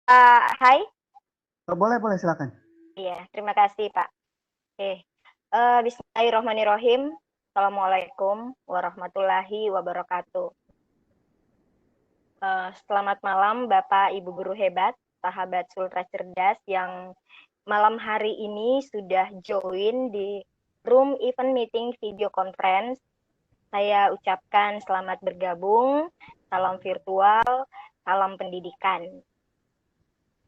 Hai. Oh, boleh, boleh, silakan. Iya, terima kasih, Pak. Oke. Bismillahirrahmanirrahim. Assalamualaikum warahmatullahi wabarakatuh. Selamat malam, Bapak Ibu guru hebat, sahabat Sultra Cerdas yang malam hari ini sudah join di room event meeting video conference. Saya ucapkan selamat bergabung, salam virtual, salam pendidikan.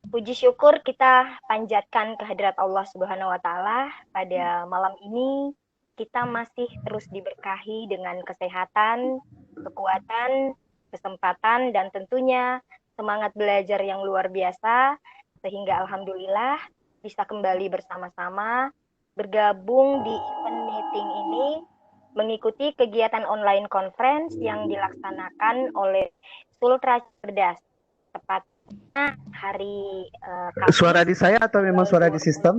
Puji syukur kita panjatkan kehadirat Allah Subhanahu wa Ta'ala. Pada malam ini kita masih terus diberkahi dengan kesehatan, kekuatan, kesempatan, dan tentunya semangat belajar yang luar biasa, sehingga alhamdulillah bisa kembali bersama-sama bergabung di event meeting ini, mengikuti kegiatan online conference yang dilaksanakan oleh Sultra Cerdas, tepatnya hari Suara Kamis di saya atau memang tanggal suara di 20. sistem?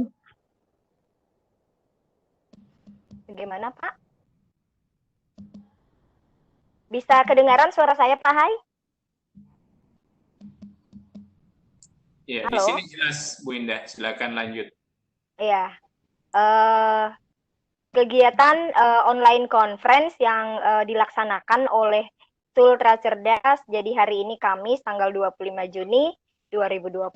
Bagaimana, Pak? Bisa kedengaran suara saya, Pak Hai? Ya, di Halo? sini jelas, Bu Indah. Silakan lanjut. Iya. Eh, Kegiatan online conference yang dilaksanakan oleh Sultra Cerdas. Jadi hari ini Kamis tanggal 25 Juni 2020.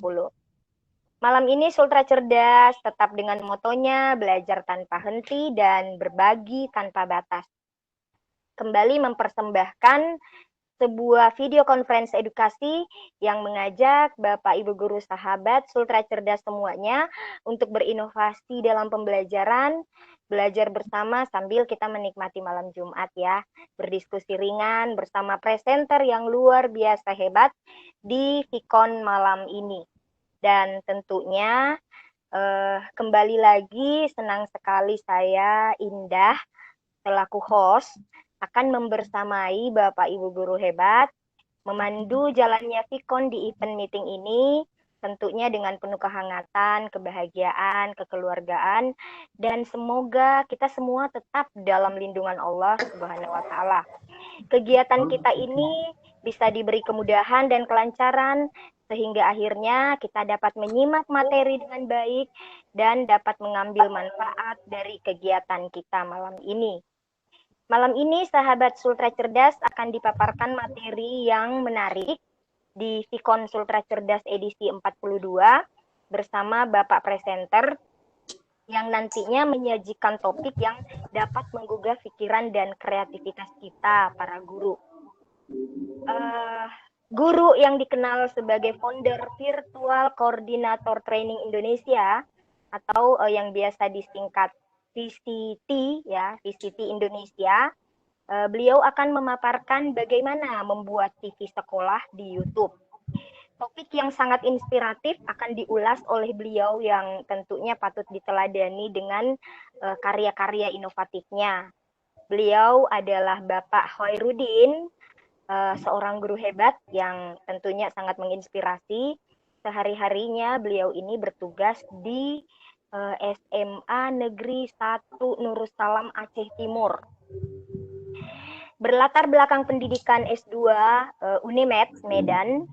Malam ini Sultra Cerdas tetap dengan motonya belajar tanpa henti dan berbagi tanpa batas. Kembali mempersembahkan sebuah video conference edukasi yang mengajak Bapak Ibu guru sahabat Sultra Cerdas semuanya untuk berinovasi dalam pembelajaran, belajar bersama sambil kita menikmati malam Jumat ya, berdiskusi ringan bersama presenter yang luar biasa hebat di Vicon malam ini. Dan tentunya kembali lagi senang sekali saya Indah selaku host akan membersamai Bapak Ibu guru hebat memandu jalannya Vicon di event meeting ini, tentunya dengan penuh kehangatan, kebahagiaan, kekeluargaan, dan semoga kita semua tetap dalam lindungan Allah Subhanahu wa Ta'ala. Kegiatan kita ini bisa diberi kemudahan dan kelancaran, sehingga akhirnya kita dapat menyimak materi dengan baik dan dapat mengambil manfaat dari kegiatan kita malam ini. Malam ini sahabat Sultra Cerdas akan dipaparkan materi yang menarik di Vicon Sultra Cerdas edisi 42 bersama Bapak Presenter yang nantinya menyajikan topik yang dapat menggugah pikiran dan kreativitas kita para guru. Guru yang dikenal sebagai founder Virtual Koordinator Training Indonesia atau yang biasa disingkat VCT ya, VCT Indonesia. Beliau akan memaparkan bagaimana membuat TV sekolah di YouTube. Topik yang sangat inspiratif akan diulas oleh beliau yang tentunya patut diteladani dengan karya-karya inovatifnya. Beliau adalah Bapak Hoirudin, seorang guru hebat yang tentunya sangat menginspirasi. Sehari-harinya beliau ini bertugas di SMA Negeri 1 Nurussalam Aceh Timur. Berlatar belakang pendidikan S2 Unimed Medan,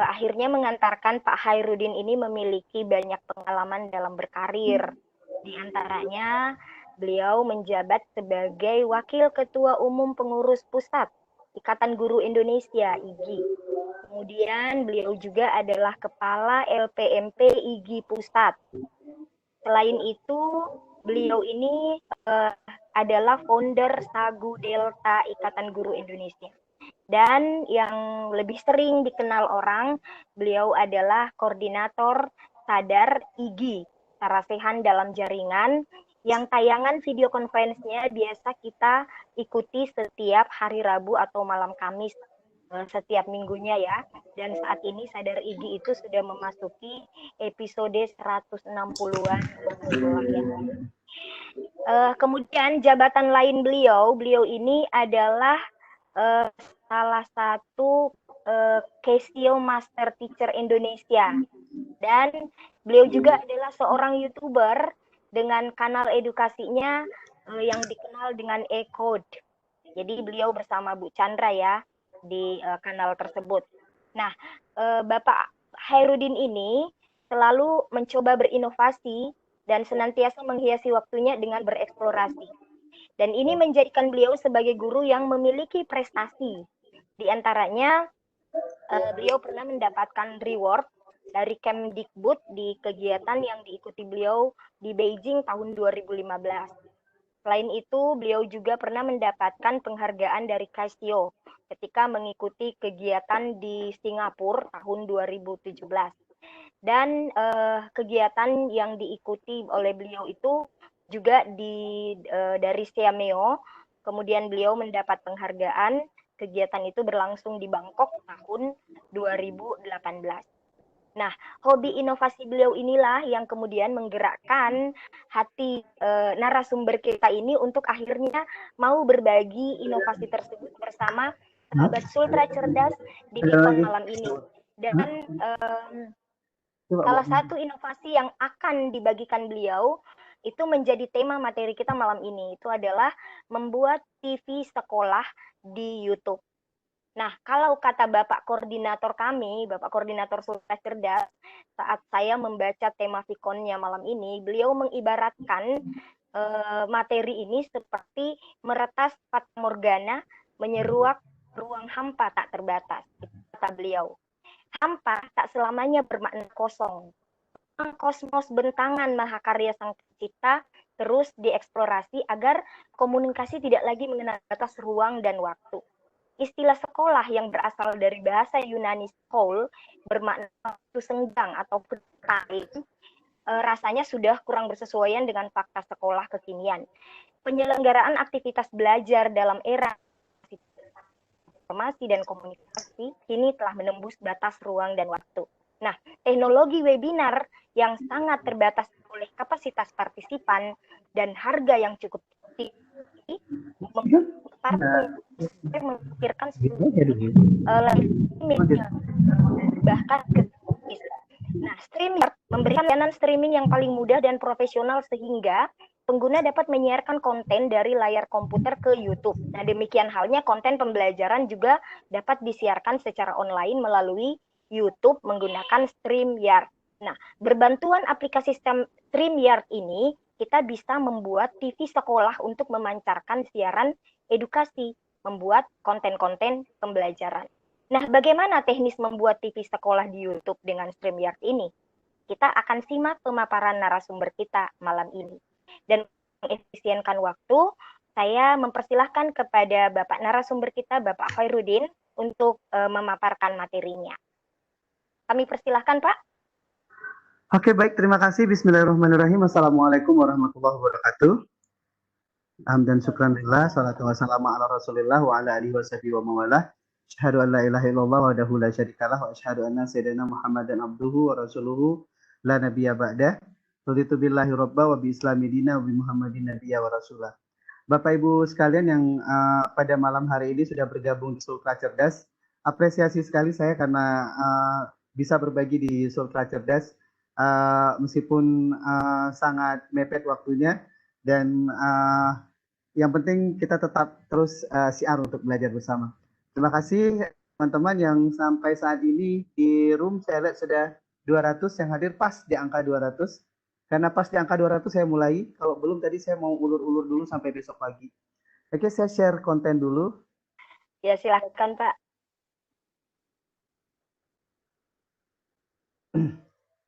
akhirnya mengantarkan Pak Hairudin ini memiliki banyak pengalaman dalam berkarir. Di antaranya, beliau menjabat sebagai Wakil Ketua Umum Pengurus Pusat Ikatan Guru Indonesia (IGI). Kemudian beliau juga adalah Kepala LPMP IGI Pusat. Selain itu, beliau ini adalah founder Sagu Delta Ikatan Guru Indonesia. Dan yang lebih sering dikenal orang, beliau adalah koordinator Sadar IGI, Sarasehan dalam Jaringan, yang tayangan video conference-nya biasa kita ikuti setiap hari Rabu atau malam Kamis setiap minggunya ya. Dan saat ini Sadar IGI itu sudah memasuki episode 160-an ya. Kemudian jabatan lain beliau ini adalah salah satu Casio Master Teacher Indonesia, dan beliau juga adalah seorang YouTuber dengan kanal edukasinya yang dikenal dengan E-Code. Jadi beliau bersama Bu Chandra ya di kanal tersebut. Nah, Bapak Khairuddin ini selalu mencoba berinovasi dan senantiasa menghiasi waktunya dengan bereksplorasi. Dan ini menjadikan beliau sebagai guru yang memiliki prestasi. Di antaranya, beliau pernah mendapatkan reward dari Kemdikbud di kegiatan yang diikuti beliau di Beijing tahun 2015. Selain itu, beliau juga pernah mendapatkan penghargaan dari Casio ketika mengikuti kegiatan di Singapura tahun 2017. Dan kegiatan yang diikuti oleh beliau itu juga dari Siameo, kemudian beliau mendapat penghargaan. Kegiatan itu berlangsung di Bangkok tahun 2018. Nah, hobi inovasi beliau inilah yang kemudian menggerakkan hati narasumber kita ini untuk akhirnya mau berbagi inovasi tersebut bersama sahabat Sultra Cerdas di Pikon malam ini. Dan salah satu inovasi yang akan dibagikan beliau itu menjadi tema materi kita malam ini. Itu adalah membuat TV sekolah di YouTube. Nah, kalau kata Bapak Koordinator kami, Bapak Koordinator Sultra Cerdas, saat saya membaca tema Fikonnya malam ini, beliau mengibaratkan materi ini seperti meretas fata morgana, menyeruak ruang hampa tak terbatas, kata beliau. Hampa tak selamanya bermakna kosong. Kosmos bentangan mahakarya sang pencipta terus dieksplorasi agar komunikasi tidak lagi mengenal batas ruang dan waktu. Istilah sekolah yang berasal dari bahasa Yunani skol bermakna waktu senggang atau time, rasanya sudah kurang bersesuaian dengan fakta sekolah kekinian. Penyelenggaraan aktivitas belajar dalam era informasi dan komunikasi kini telah menembus batas ruang dan waktu. Nah, teknologi webinar yang sangat terbatas oleh kapasitas partisipan dan harga yang cukup tinggi memikirkan bahkan Nah, StreamYard memberikan layanan streaming yang paling mudah dan profesional sehingga pengguna dapat menyiarkan konten dari layar komputer ke YouTube. Nah, demikian halnya konten pembelajaran juga dapat disiarkan secara online melalui YouTube menggunakan StreamYard. Nah, berbantuan aplikasi StreamYard ini, kita bisa membuat TV sekolah untuk memancarkan siaran edukasi, membuat konten-konten pembelajaran. Nah, bagaimana teknis membuat TV sekolah di YouTube dengan StreamYard ini? Kita akan simak pemaparan narasumber kita malam ini. Dan mengefisienkan waktu, saya mempersilahkan kepada Bapak narasumber kita, Bapak Khairuddin, untuk memaparkan materinya. Kami persilahkan, Pak. Oke, baik. Terima kasih. Bismillahirrahmanirrahim. Assalamualaikum warahmatullahi wabarakatuh. Hamdan syukran lillah, salatu wassalamu ala rasulillah wa ala alihi wa sahbihi wa mawalah. Asyhadu an la ilaha illallah wahdahu la syarikalah wa asyhadu anna sayyidina Muhammadan abduhu wa rasuluhu la nabiyya ba'dah. Raditu billahi rabba wa bi islami dina wa bi Muhammadin nabiyya wa rasulah. Bapak Ibu sekalian yang pada malam hari ini sudah bergabung di Sultra Cerdas, apresiasi sekali saya karena bisa berbagi di Sultra Cerdas meskipun sangat mepet waktunya, dan yang penting kita tetap terus siar untuk belajar bersama. Terima kasih teman-teman yang sampai saat ini di room saya lihat sudah 200 yang hadir, pas di angka 200. Karena pas di angka 200 saya mulai, kalau belum tadi saya mau ulur-ulur dulu sampai besok pagi. Oke, saya share konten dulu. Ya, silakan Pak.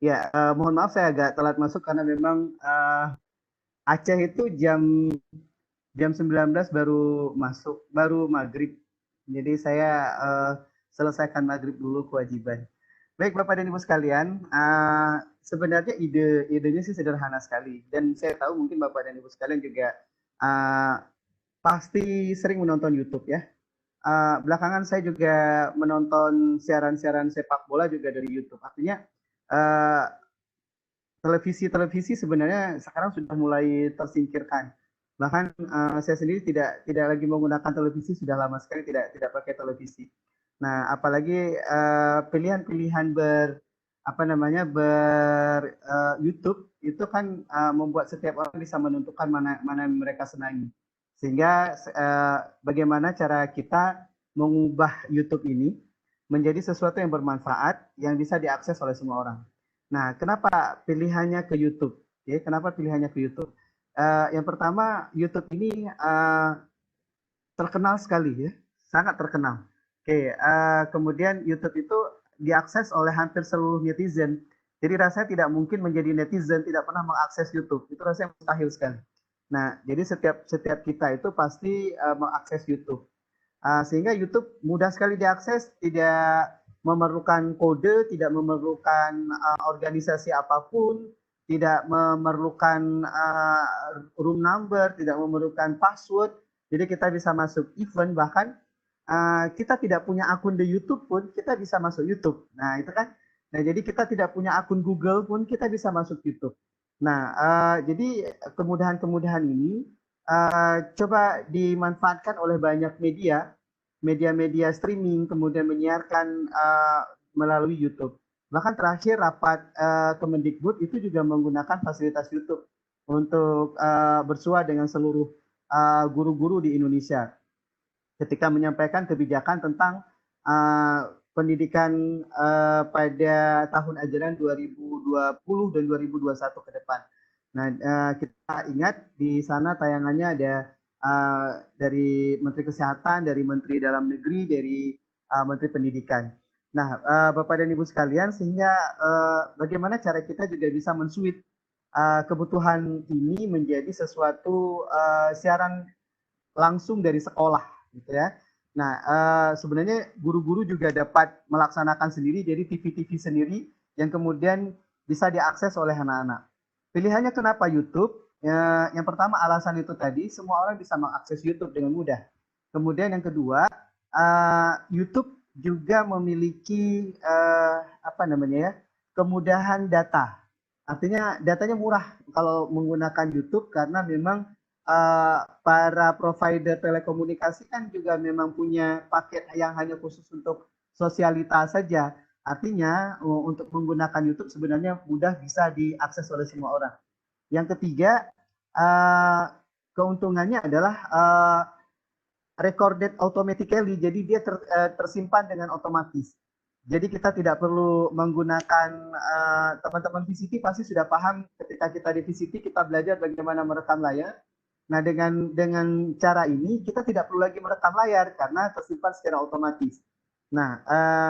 Ya, mohon maaf saya agak telat masuk karena memang Aceh itu jam 19 baru masuk, baru maghrib. Jadi saya selesaikan maghrib dulu kewajiban. Baik Bapak dan Ibu sekalian, sebenarnya idenya sih sederhana sekali. Dan saya tahu mungkin Bapak dan Ibu sekalian juga pasti sering menonton YouTube ya. Belakangan saya juga menonton siaran-siaran sepak bola juga dari YouTube. Artinya televisi sebenarnya sekarang sudah mulai tersingkirkan. Bahkan saya sendiri tidak lagi menggunakan televisi, sudah lama sekali tidak pakai televisi. Nah, apalagi pilihan-pilihan YouTube itu kan membuat setiap orang bisa menentukan mana mereka senangi. Sehingga bagaimana cara kita mengubah YouTube ini menjadi sesuatu yang bermanfaat yang bisa diakses oleh semua orang. Nah, kenapa pilihannya ke YouTube? Ya, kenapa pilihannya ke YouTube? Yang pertama, YouTube ini terkenal sekali ya, sangat terkenal. Oke, kemudian YouTube itu diakses oleh hampir seluruh netizen. Jadi rasanya tidak mungkin menjadi netizen tidak pernah mengakses YouTube. Itu rasanya mustahil sekali. Nah, jadi setiap kita itu pasti mengakses YouTube. Sehingga YouTube mudah sekali diakses, tidak memerlukan kode, tidak memerlukan organisasi apapun, tidak memerlukan room number, tidak memerlukan password. Jadi kita bisa masuk event, bahkan kita tidak punya akun di YouTube pun kita bisa masuk YouTube. Nah itu kan. Nah jadi kita tidak punya akun Google pun kita bisa masuk YouTube. Nah jadi kemudahan-kemudahan ini coba dimanfaatkan oleh banyak media streaming, kemudian menyiarkan melalui YouTube. Bahkan terakhir rapat Kemendikbud itu juga menggunakan fasilitas YouTube untuk bersua dengan seluruh guru-guru di Indonesia ketika menyampaikan kebijakan tentang pendidikan pada tahun ajaran 2020 dan 2021 ke depan. Nah, kita ingat di sana tayangannya ada dari Menteri Kesehatan, dari Menteri Dalam Negeri, dari Menteri Pendidikan. Nah, Bapak dan Ibu sekalian, sehingga bagaimana cara kita juga bisa mensuit kebutuhan ini menjadi sesuatu siaran langsung dari sekolah, gitu ya. Nah, sebenarnya guru-guru juga dapat melaksanakan sendiri, jadi TV-TV sendiri yang kemudian bisa diakses oleh anak-anak. Pilihannya kenapa YouTube? Yang pertama alasan itu tadi, semua orang bisa mengakses YouTube dengan mudah. Kemudian yang kedua, YouTube juga memiliki kemudahan data. Artinya datanya murah kalau menggunakan YouTube karena memang para provider telekomunikasi kan juga memang punya paket yang hanya khusus untuk sosialitas saja. Artinya untuk menggunakan YouTube sebenarnya mudah bisa diakses oleh semua orang. Yang ketiga, keuntungannya adalah recorded automatically, jadi dia tersimpan dengan otomatis. Jadi kita tidak perlu menggunakan teman-teman VCT pasti sudah paham ketika kita di VCT kita belajar bagaimana merekam layar. Nah dengan cara ini kita tidak perlu lagi merekam layar karena tersimpan secara otomatis. Nah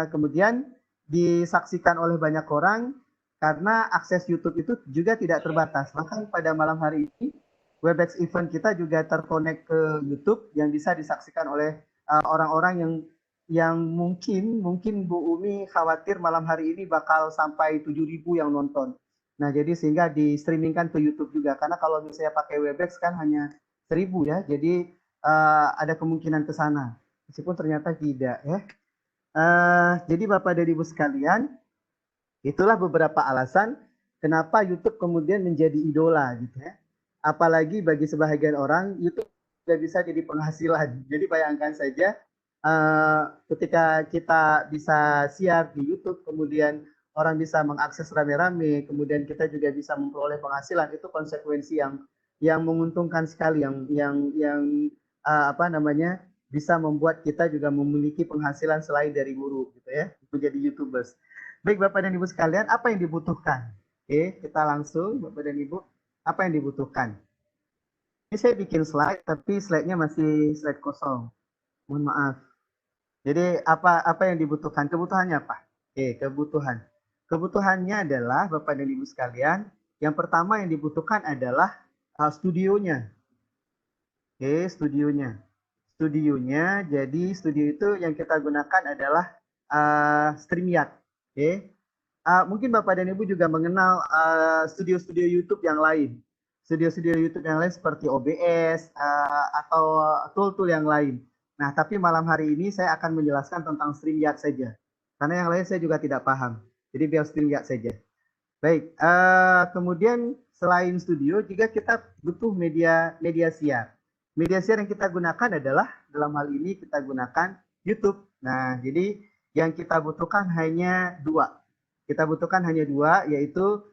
kemudian disaksikan oleh banyak orang karena akses YouTube itu juga tidak terbatas. Bahkan pada malam hari ini Webex event kita juga terkonek ke YouTube yang bisa disaksikan oleh orang-orang yang mungkin Bu Umi khawatir malam hari ini bakal sampai 7.000 yang nonton. Nah, jadi sehingga di streamingkan ke YouTube juga. Karena kalau misalnya pakai Webex kan hanya 1.000 ya. Jadi ada kemungkinan ke sana. Meskipun ternyata tidak ya. Jadi Bapak dan Ibu sekalian, itulah beberapa alasan kenapa YouTube kemudian menjadi idola gitu ya. Apalagi bagi sebahagian orang, YouTube sudah bisa jadi penghasilan. Jadi bayangkan saja ketika kita bisa siar di YouTube, kemudian orang bisa mengakses rame-rame, kemudian kita juga bisa memperoleh penghasilan, itu konsekuensi yang menguntungkan sekali, yang bisa membuat kita juga memiliki penghasilan selain dari guru, gitu ya, menjadi YouTubers. Baik Bapak dan Ibu sekalian, apa yang dibutuhkan? Oke, kita langsung Bapak dan Ibu, apa yang dibutuhkan? Ini saya bikin slide, tapi slide-nya masih slide kosong. Mohon maaf. Jadi apa yang dibutuhkan? Kebutuhannya apa? Oke, kebutuhan. Kebutuhannya adalah Bapak dan Ibu sekalian, yang pertama yang dibutuhkan adalah studionya. Oke, studionya. Studionya, jadi studio itu yang kita gunakan adalah StreamYard. Oke. Mungkin Bapak dan Ibu juga mengenal studio-studio YouTube yang lain. Studio-studio YouTube yang lain seperti OBS atau tool-tool yang lain. Nah, tapi malam hari ini saya akan menjelaskan tentang StreamYard saja. Karena yang lain saya juga tidak paham. Jadi biar StreamYard saja. Baik, kemudian selain studio juga kita butuh media siar. Media siar yang kita gunakan adalah dalam hal ini kita gunakan YouTube. Nah, jadi yang kita butuhkan hanya dua. Kita butuhkan hanya dua, yaitu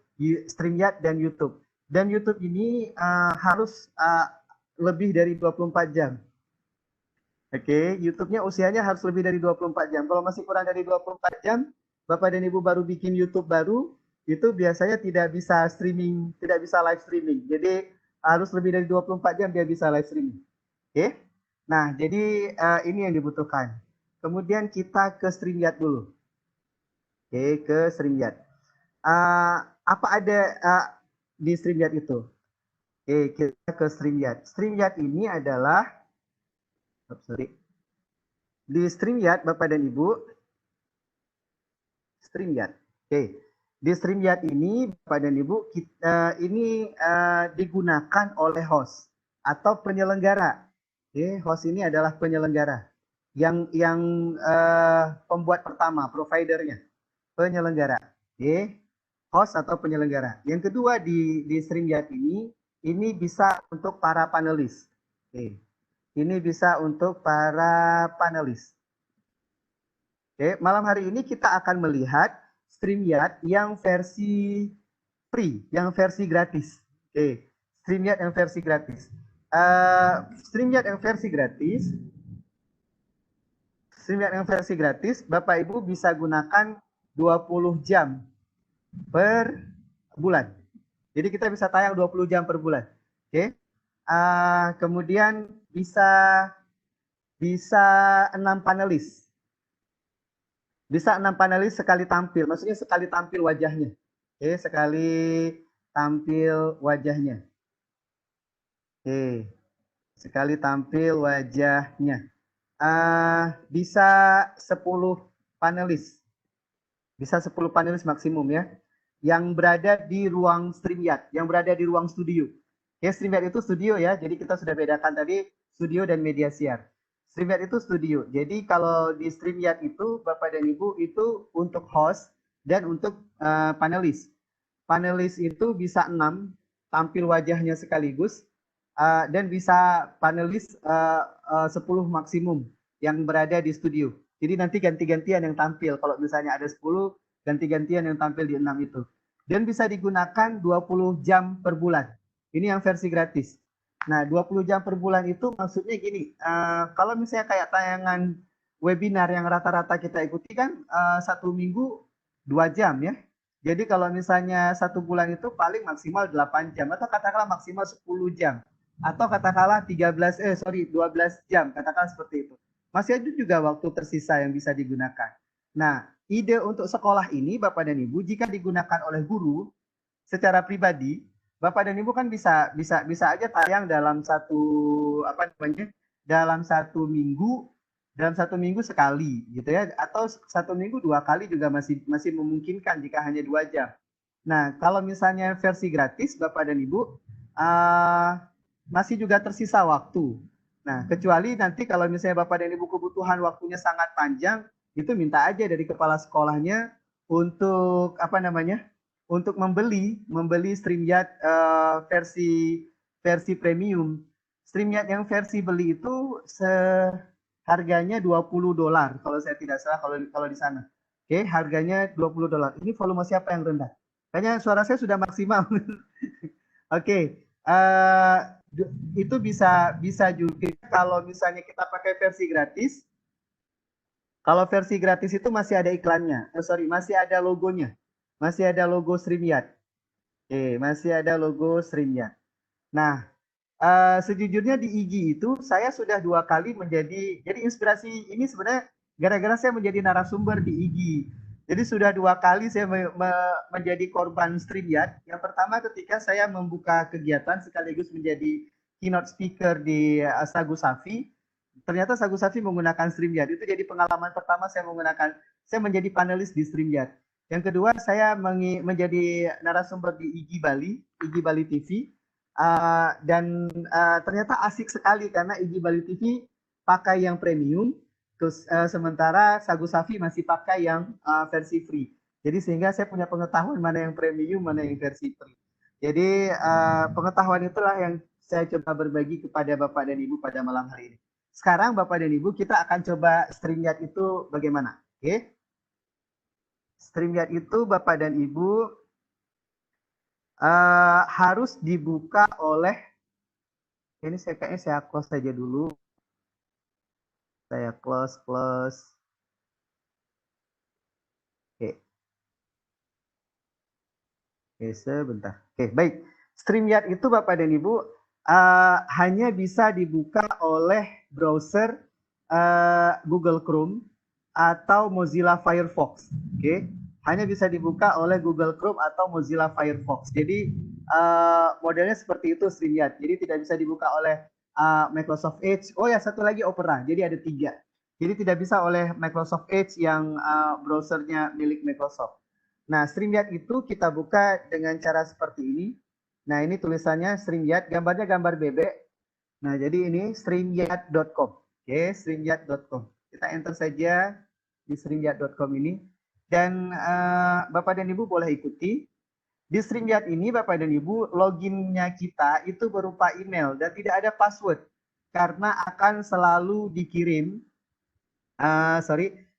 StreamYard dan YouTube. Dan YouTube ini harus lebih dari 24 jam. Oke, YouTube-nya usianya harus lebih dari 24 jam. Kalau masih kurang dari 24 jam, Bapak dan Ibu baru bikin YouTube baru, itu biasanya tidak bisa streaming, tidak bisa live streaming. Jadi harus lebih dari 24 jam dia bisa live streaming. Oke. Nah, jadi ini yang dibutuhkan. Kemudian kita ke StreamYard dulu. Oke, ke StreamYard. Apa ada di StreamYard itu? Oke, kita ke StreamYard. StreamYard ini adalah, sorry. Di StreamYard, Bapak dan Ibu, StreamYard. Oke. Di StreamYard ini, Bapak dan Ibu, ini digunakan oleh host atau penyelenggara. Oke, host ini adalah penyelenggara. Yang pembuat pertama, providernya, penyelenggara. Oke, host atau penyelenggara. Yang kedua di StreamYard ini bisa untuk para panelis. Oke. Ini bisa untuk para panelis. Oke, malam hari ini kita akan melihat StreamYard yang versi free, yang versi gratis. Oke, StreamYard yang versi gratis. StreamYard yang versi gratis, Bapak Ibu bisa gunakan 20 jam per bulan. Jadi kita bisa tayang 20 jam per bulan. Oke. Kemudian bisa 6 panelis. Bisa 6 panelis sekali tampil, maksudnya sekali tampil wajahnya. Oke, sekali tampil wajahnya. Oke, sekali tampil wajahnya. Bisa 10 panelis. Bisa 10 panelis maksimum ya. Yang berada di ruang StreamYard, yang berada di ruang studio. Oke, StreamYard itu studio ya, jadi kita sudah bedakan tadi studio dan media siar. StreamYard itu studio. Jadi kalau di StreamYard itu Bapak dan Ibu itu untuk host dan untuk panelis. Panelis itu bisa 6 tampil wajahnya sekaligus dan bisa panelis 10 maksimum yang berada di studio. Jadi nanti ganti-gantian yang tampil. Kalau misalnya ada 10, ganti-gantian yang tampil di 6 itu. Dan bisa digunakan 20 jam per bulan. Ini yang versi gratis. Nah, 20 jam per bulan itu maksudnya gini, kalau misalnya kayak tayangan webinar yang rata-rata kita ikuti kan 1 minggu 2 jam ya. Jadi kalau misalnya 1 bulan itu paling maksimal 8 jam atau katakanlah maksimal 10 jam. Atau katakanlah 12 jam, katakanlah seperti itu. Masih ada juga waktu tersisa yang bisa digunakan. Nah, ide untuk sekolah ini Bapak dan Ibu jika digunakan oleh guru secara pribadi, Bapak dan Ibu kan bisa aja tayang dalam dalam satu minggu sekali gitu ya, atau 1 minggu 2 kali juga masih memungkinkan jika hanya 2 jam. Nah, kalau misalnya versi gratis Bapak dan Ibu masih juga tersisa waktu. Nah, kecuali nanti kalau misalnya Bapak dan Ibu kebutuhan waktunya sangat panjang, itu minta aja dari kepala sekolahnya untuk untuk membeli StreamYard versi premium. StreamYard yang versi beli itu harganya $20 kalau saya tidak salah kalau di sana. Oke, harganya $20. Ini volume siapa yang rendah? Kayaknya suara saya sudah maksimal. Oke, itu bisa juga kalau misalnya kita pakai versi gratis. Kalau versi gratis itu masih ada iklannya. Masih ada logonya. Masih ada logo StreamYard. Oke, masih ada logo StreamYard. Nah, sejujurnya di IG itu saya sudah 2 kali jadi inspirasi ini sebenarnya gara-gara saya menjadi narasumber di IG. Jadi sudah 2 kali saya menjadi korban StreamYard. Yang pertama ketika saya membuka kegiatan sekaligus menjadi keynote speaker di Sagu Safi. Ternyata Sagu Safi menggunakan StreamYard. Itu jadi pengalaman pertama saya menjadi panelis di StreamYard. Yang kedua, saya menjadi narasumber di IG Bali TV, dan ternyata asik sekali karena IG Bali TV pakai yang premium, terus sementara Sagu Safi masih pakai yang versi free. Jadi sehingga saya punya pengetahuan mana yang premium, mana yang versi free. Jadi pengetahuan itulah yang saya coba berbagi kepada Bapak dan Ibu pada malam hari ini. Sekarang Bapak dan Ibu kita akan coba StreamYard itu bagaimana. Oke? StreamYard itu Bapak dan Ibu harus dibuka oleh, ini kayaknya saya close saja dulu. Saya close. Oke. Oke, sebentar. Oke, baik. StreamYard itu Bapak dan Ibu hanya bisa dibuka oleh browser Google Chrome atau Mozilla Firefox. Oke, hanya bisa dibuka oleh Google Chrome atau Mozilla Firefox. Jadi modelnya seperti itu StreamYard. Jadi tidak bisa dibuka oleh Microsoft Edge. Oh ya, satu lagi Opera. Jadi ada 3. Jadi tidak bisa oleh Microsoft Edge yang browsernya milik Microsoft. Nah, StreamYard itu kita buka dengan cara seperti ini. Nah, ini tulisannya StreamYard, gambarnya gambar bebek. Nah, jadi ini streamyard.com. Oke, streamyard.com. Kita enter saja di streamyard.com ini. Dan Bapak dan Ibu boleh ikuti. Di StreamYard ini Bapak dan Ibu, loginnya kita itu berupa email dan tidak ada password. Karena akan selalu dikirim,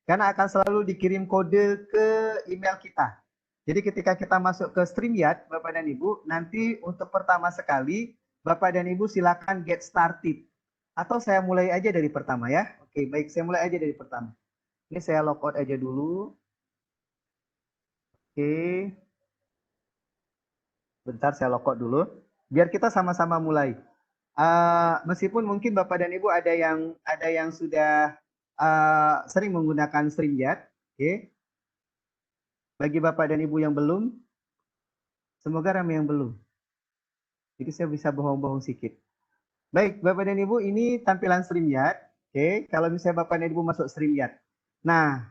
karena akan selalu dikirim kode ke email kita. Jadi ketika kita masuk ke StreamYard, Bapak dan Ibu, nanti untuk pertama sekali, Bapak dan Ibu silakan get started. Atau saya mulai aja dari pertama ya. Oke, baik, saya mulai aja dari pertama. Ini saya logout aja dulu. Oke. Bentar, saya logout dulu. Biar kita sama-sama mulai. Meskipun mungkin Bapak dan Ibu ada yang sudah sering menggunakan StreamYard. Oke. Bagi Bapak dan Ibu yang belum, semoga ramai yang belum. Jadi saya bisa bohong-bohong sedikit. Baik, Bapak dan Ibu, ini tampilan StreamYard. Oke, kalau misalnya Bapak dan Ibu masuk StreamYard. Nah,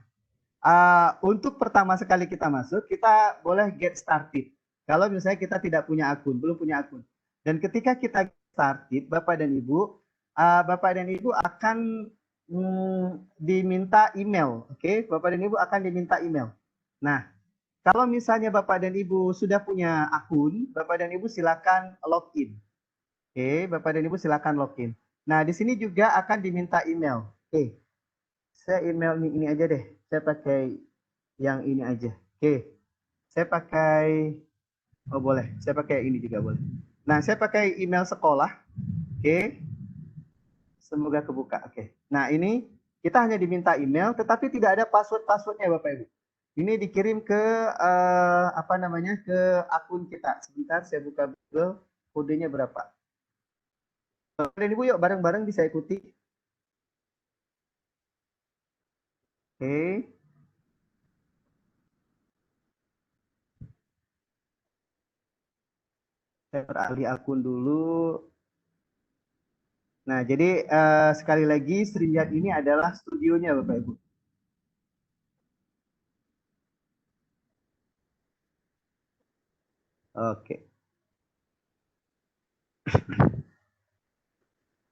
untuk pertama sekali kita masuk, kita boleh get started. Kalau misalnya kita tidak punya akun, belum punya akun. Dan ketika kita get started, Bapak dan Ibu akan diminta email. Oke, Bapak dan Ibu akan diminta email. Nah, kalau misalnya Bapak dan Ibu sudah punya akun, Bapak dan Ibu silakan login. Oke, Bapak dan Ibu silakan login. Nah, di sini juga akan diminta email. Oke, saya email ini aja deh. Saya pakai yang ini aja. Oke, saya pakai, oh boleh, saya pakai ini juga boleh. Nah, saya pakai email sekolah. Oke, semoga kebuka. Oke, nah ini kita hanya diminta email, tetapi tidak ada password-passwordnya Bapak Ibu. Ini dikirim ke apa namanya, ke akun kita. Sebentar, saya buka Google. Kodenya berapa? Bapak dan Ibu yuk bareng-bareng bisa ikuti. Oke. Saya beralih akun dulu. Nah, jadi sekali lagi StreamYard ini adalah studionya Bapak Ibu. Oke.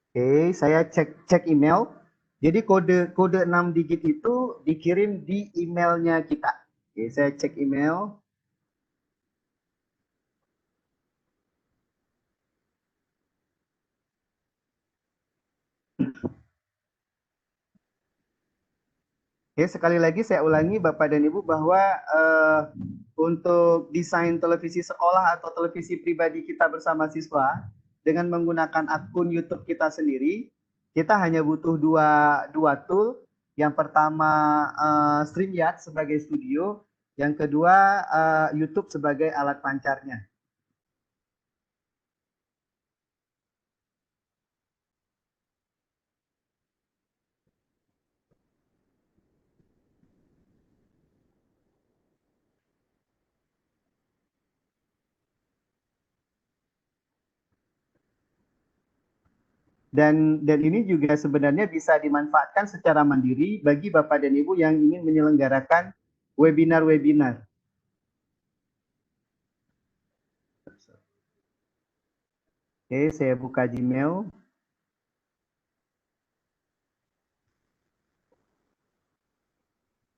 Oke, saya cek email. Jadi kode 6 digit itu dikirim di emailnya kita. Oke, saya cek email. Oke, sekali lagi saya ulangi Bapak dan Ibu bahwa untuk desain televisi sekolah atau televisi pribadi kita bersama siswa dengan menggunakan akun YouTube kita sendiri, kita hanya butuh dua tool. Yang pertama StreamYard sebagai studio, yang kedua YouTube sebagai alat pancarnya. Dan ini juga sebenarnya bisa dimanfaatkan secara mandiri bagi Bapak dan Ibu yang ingin menyelenggarakan webinar-webinar. Oke, saya buka Gmail.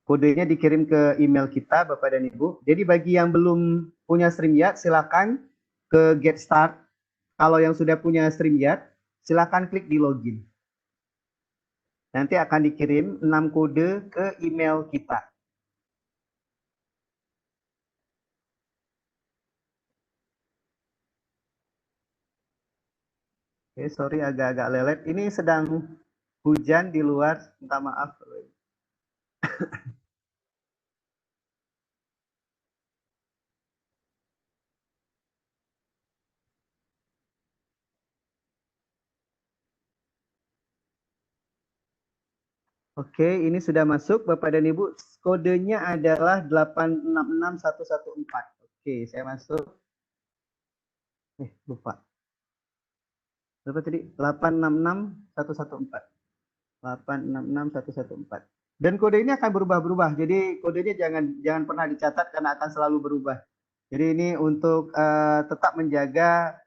Kodenya dikirim ke email kita, Bapak dan Ibu. Jadi bagi yang belum punya StreamYard, silakan ke Get Start. Kalau yang sudah punya StreamYard, silakan klik di login. Nanti akan dikirim 6 kode ke email kita. Oke, sorry agak-agak lelet. Ini sedang hujan di luar, minta maaf. Oke, ini sudah masuk Bapak dan Ibu. Kodenya adalah 866114. Oke, saya masuk. Lupa. Berapa tadi? 866114. 866114. Dan kode ini akan berubah-berubah. Jadi kodenya jangan pernah dicatat karena akan selalu berubah. Jadi ini untuk tetap menjaga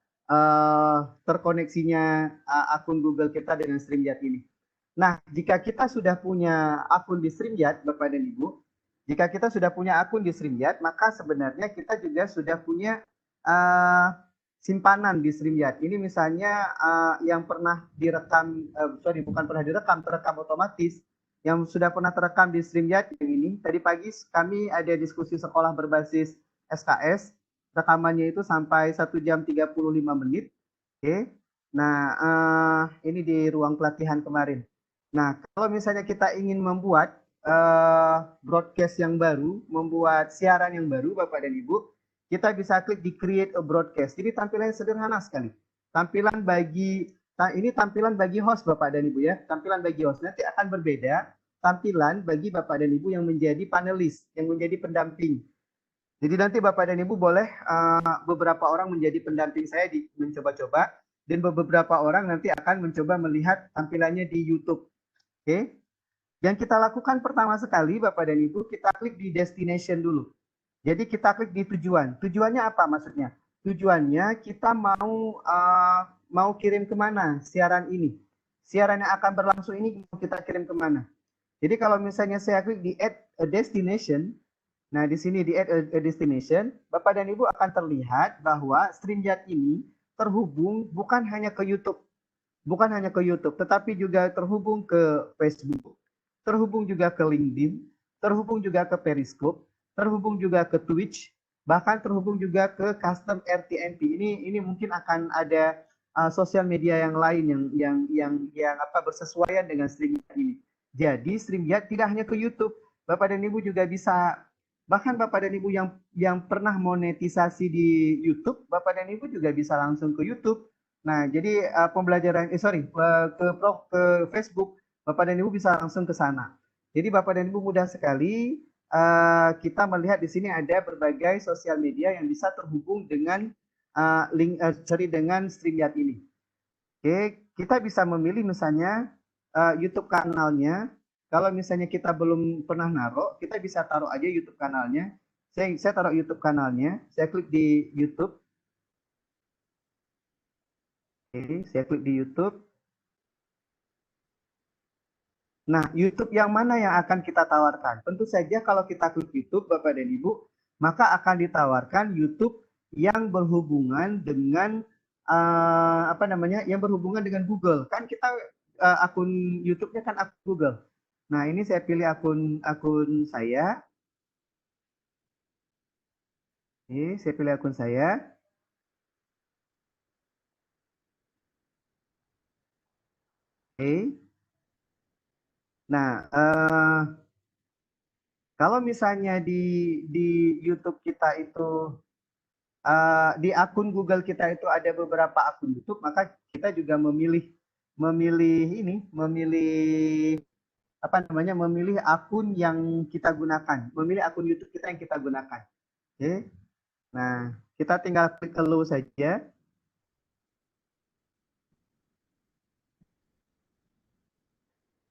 terkoneksinya akun Google kita dengan StreamYard ini. Nah, jika kita sudah punya akun di StreamYard, Bapak dan Ibu, jika kita sudah punya akun di StreamYard, maka sebenarnya kita juga sudah punya simpanan di StreamYard. Ini misalnya yang pernah direkam, bukan pernah direkam, terekam otomatis, yang sudah pernah terekam di StreamYard yang ini. Tadi pagi kami ada diskusi sekolah berbasis SKS, rekamannya itu sampai 1 jam 35 menit. Oke. Nah, ini di ruang pelatihan kemarin. Nah, kalau misalnya kita ingin membuat broadcast yang baru, membuat siaran yang baru, Bapak dan Ibu, kita bisa klik di create a broadcast. Jadi tampilannya sederhana sekali. Tampilan bagi host Bapak dan Ibu ya. Tampilan bagi host nanti akan berbeda tampilan bagi Bapak dan Ibu yang menjadi panelis, yang menjadi pendamping. Jadi nanti Bapak dan Ibu boleh beberapa orang menjadi pendamping saya di mencoba-coba, dan beberapa orang nanti akan mencoba melihat tampilannya di YouTube. Oke. Yang kita lakukan pertama sekali Bapak dan Ibu, kita klik di destination dulu. Jadi kita klik di tujuan. Tujuannya apa maksudnya? Tujuannya kita mau kirim kemana siaran ini. Siaran yang akan berlangsung ini kita kirim kemana. Jadi kalau misalnya saya klik di add a destination, nah di sini di add a destination, Bapak dan Ibu akan terlihat bahwa StreamYard ini terhubung bukan hanya ke YouTube. Bukan hanya ke YouTube, tetapi juga terhubung ke Facebook, terhubung juga ke LinkedIn, terhubung juga ke Periscope, terhubung juga ke Twitch, bahkan terhubung juga ke custom RTMP. Ini mungkin akan ada sosial media yang lain yang bersesuaian dengan StreamYard ini. Jadi StreamYard tidak hanya ke YouTube, Bapak dan Ibu juga bisa, bahkan Bapak dan Ibu yang pernah monetisasi di YouTube, Bapak dan Ibu juga bisa langsung ke YouTube. Nah, jadi pembelajaran ke Facebook, Bapak dan Ibu bisa langsung ke sana. Jadi Bapak dan Ibu mudah sekali kita melihat di sini ada berbagai sosial media yang bisa terhubung dengan dengan StreamYard ini. Oke, kita bisa memilih misalnya YouTube kanalnya. Kalau misalnya kita belum pernah naruh, kita bisa taruh aja YouTube kanalnya. Saya taruh YouTube kanalnya, saya klik di YouTube. Oke, saya klik di YouTube. Nah, YouTube yang mana yang akan kita tawarkan? Tentu saja kalau kita klik YouTube, Bapak dan Ibu, maka akan ditawarkan YouTube yang berhubungan dengan yang berhubungan dengan Google. Kan kita akun YouTube-nya kan akun Google. Nah, ini saya pilih akun saya. Oke, saya pilih akun saya. Oke. Nah, kalau misalnya di YouTube kita itu di akun Google kita itu ada beberapa akun YouTube, maka kita juga memilih akun yang kita gunakan, memilih akun YouTube kita yang kita gunakan. Oke. Nah, kita tinggal klik allow saja.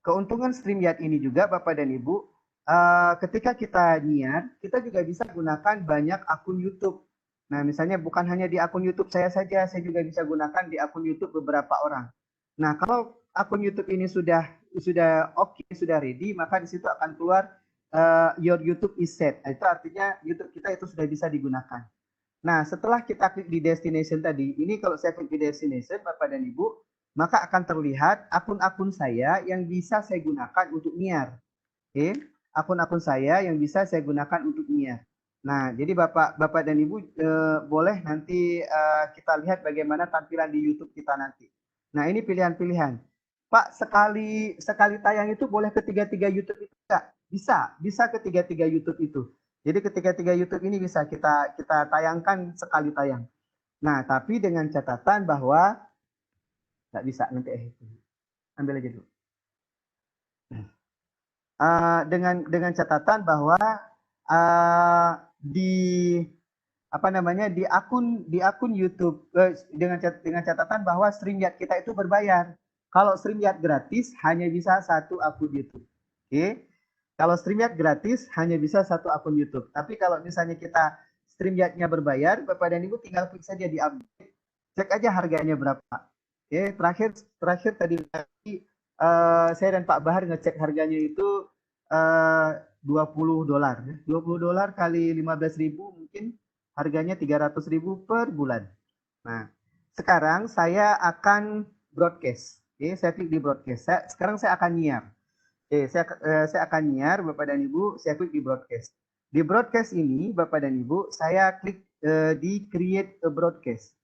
Keuntungan StreamYard ini juga Bapak dan Ibu, ketika kita niat, kita juga bisa gunakan banyak akun YouTube. Nah, misalnya bukan hanya di akun YouTube saya saja, saya juga bisa gunakan di akun YouTube beberapa orang. Nah, kalau akun YouTube ini sudah oke, sudah ready, maka di situ akan keluar your YouTube is set. Itu artinya YouTube kita itu sudah bisa digunakan. Nah, setelah kita klik di destination tadi, ini kalau saya klik di destination, Bapak dan Ibu, maka akan terlihat akun-akun saya yang bisa saya gunakan untuk nyiar. Oke, akun-akun saya yang bisa saya gunakan untuk nyiar. Nah, jadi Bapak dan Ibu boleh nanti kita lihat bagaimana tampilan di YouTube kita nanti. Nah, ini pilihan-pilihan. Pak, sekali tayang itu boleh ketiga-tiga YouTube itu enggak? Bisa ketiga-tiga YouTube itu. Jadi ketiga-tiga YouTube ini bisa kita tayangkan sekali tayang. Nah, tapi dengan catatan bahwa nggak bisa nanti ambil aja dulu. Dengan catatan bahwa di apa namanya di akun YouTube dengan catatan bahwa StreamYard kita itu berbayar. Kalau StreamYard gratis hanya bisa satu akun YouTube. Oke. Kalau StreamYard gratis hanya bisa satu akun YouTube. Tapi kalau misalnya kita StreamYard-nya berbayar, Bapak dan Ibu tinggal klik saja di update. Cek aja harganya berapa. Oke, terakhir tadi saya dan Pak Bahar ngecek harganya itu $20. $20 kali 15.000 mungkin harganya 300.000 per bulan. Nah, sekarang saya akan broadcast. Oke, saya klik di broadcast. Sekarang saya akan nyiar. Oke, saya akan nyiar, Bapak dan Ibu. Saya klik di broadcast. Di broadcast ini, Bapak dan Ibu, saya klik di create a broadcast.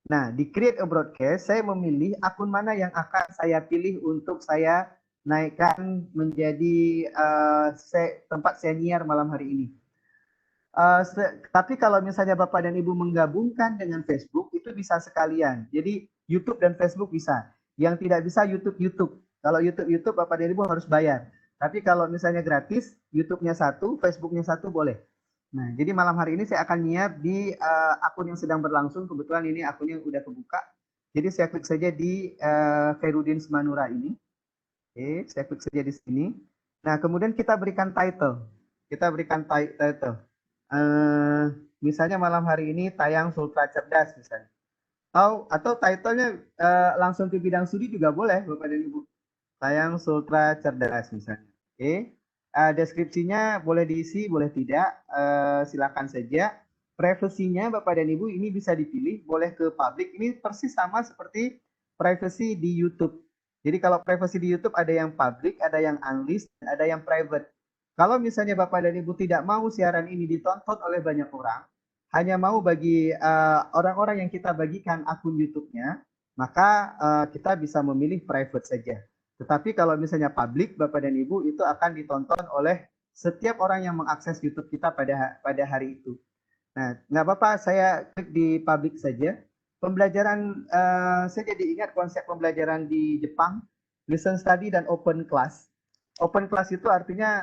Nah, di create a broadcast, saya memilih akun mana yang akan saya pilih untuk saya naikkan menjadi tempat saya nyiar malam hari ini. Tapi kalau misalnya Bapak dan Ibu menggabungkan dengan Facebook, itu bisa sekalian. Jadi YouTube dan Facebook bisa. Yang tidak bisa YouTube. Kalau YouTube Bapak dan Ibu harus bayar. Tapi kalau misalnya gratis, YouTube-nya satu, Facebook-nya satu boleh. Nah, jadi malam hari ini saya akan nyiar di akun yang sedang berlangsung. Kebetulan ini akunnya udah kebuka. Jadi saya klik saja di Khairuddin Semanura ini. Oke, saya klik saja di sini. Nah, kemudian kita berikan title. Title. Misalnya malam hari ini tayang Sultra Cerdas misalnya. Atau title-nya langsung ke bidang studi juga boleh, Bapak dan Ibu. Tayang Sultra Cerdas misalnya. Oke. Deskripsinya boleh diisi, boleh tidak. Silakan saja. Privasinya Bapak dan Ibu ini bisa dipilih, boleh ke public. Ini persis sama seperti privacy di YouTube. Jadi kalau privacy di YouTube ada yang public, ada yang unlist, ada yang private. Kalau misalnya Bapak dan Ibu tidak mau siaran ini ditonton oleh banyak orang, hanya mau bagi orang-orang yang kita bagikan akun YouTube-nya, maka kita bisa memilih private saja. Tetapi kalau misalnya public, Bapak dan Ibu, itu akan ditonton oleh setiap orang yang mengakses YouTube kita pada hari itu. Nah, nggak apa-apa, saya klik di public saja. Pembelajaran, saya jadi ingat konsep pembelajaran di Jepang, listen study dan open class. Open class itu artinya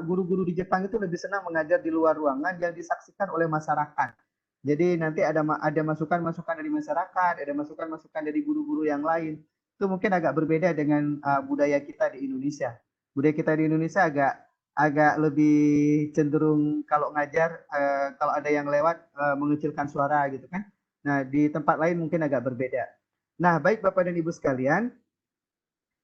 guru-guru di Jepang itu lebih senang mengajar di luar ruangan yang disaksikan oleh masyarakat. Jadi nanti ada masukan-masukan dari masyarakat, ada masukan-masukan dari guru-guru yang lain. Itu mungkin agak berbeda dengan budaya kita di Indonesia. Budaya kita di Indonesia agak lebih cenderung kalau ngajar, kalau ada yang lewat mengecilkan suara gitu kan. Nah, di tempat lain mungkin agak berbeda. Nah, baik Bapak dan Ibu sekalian,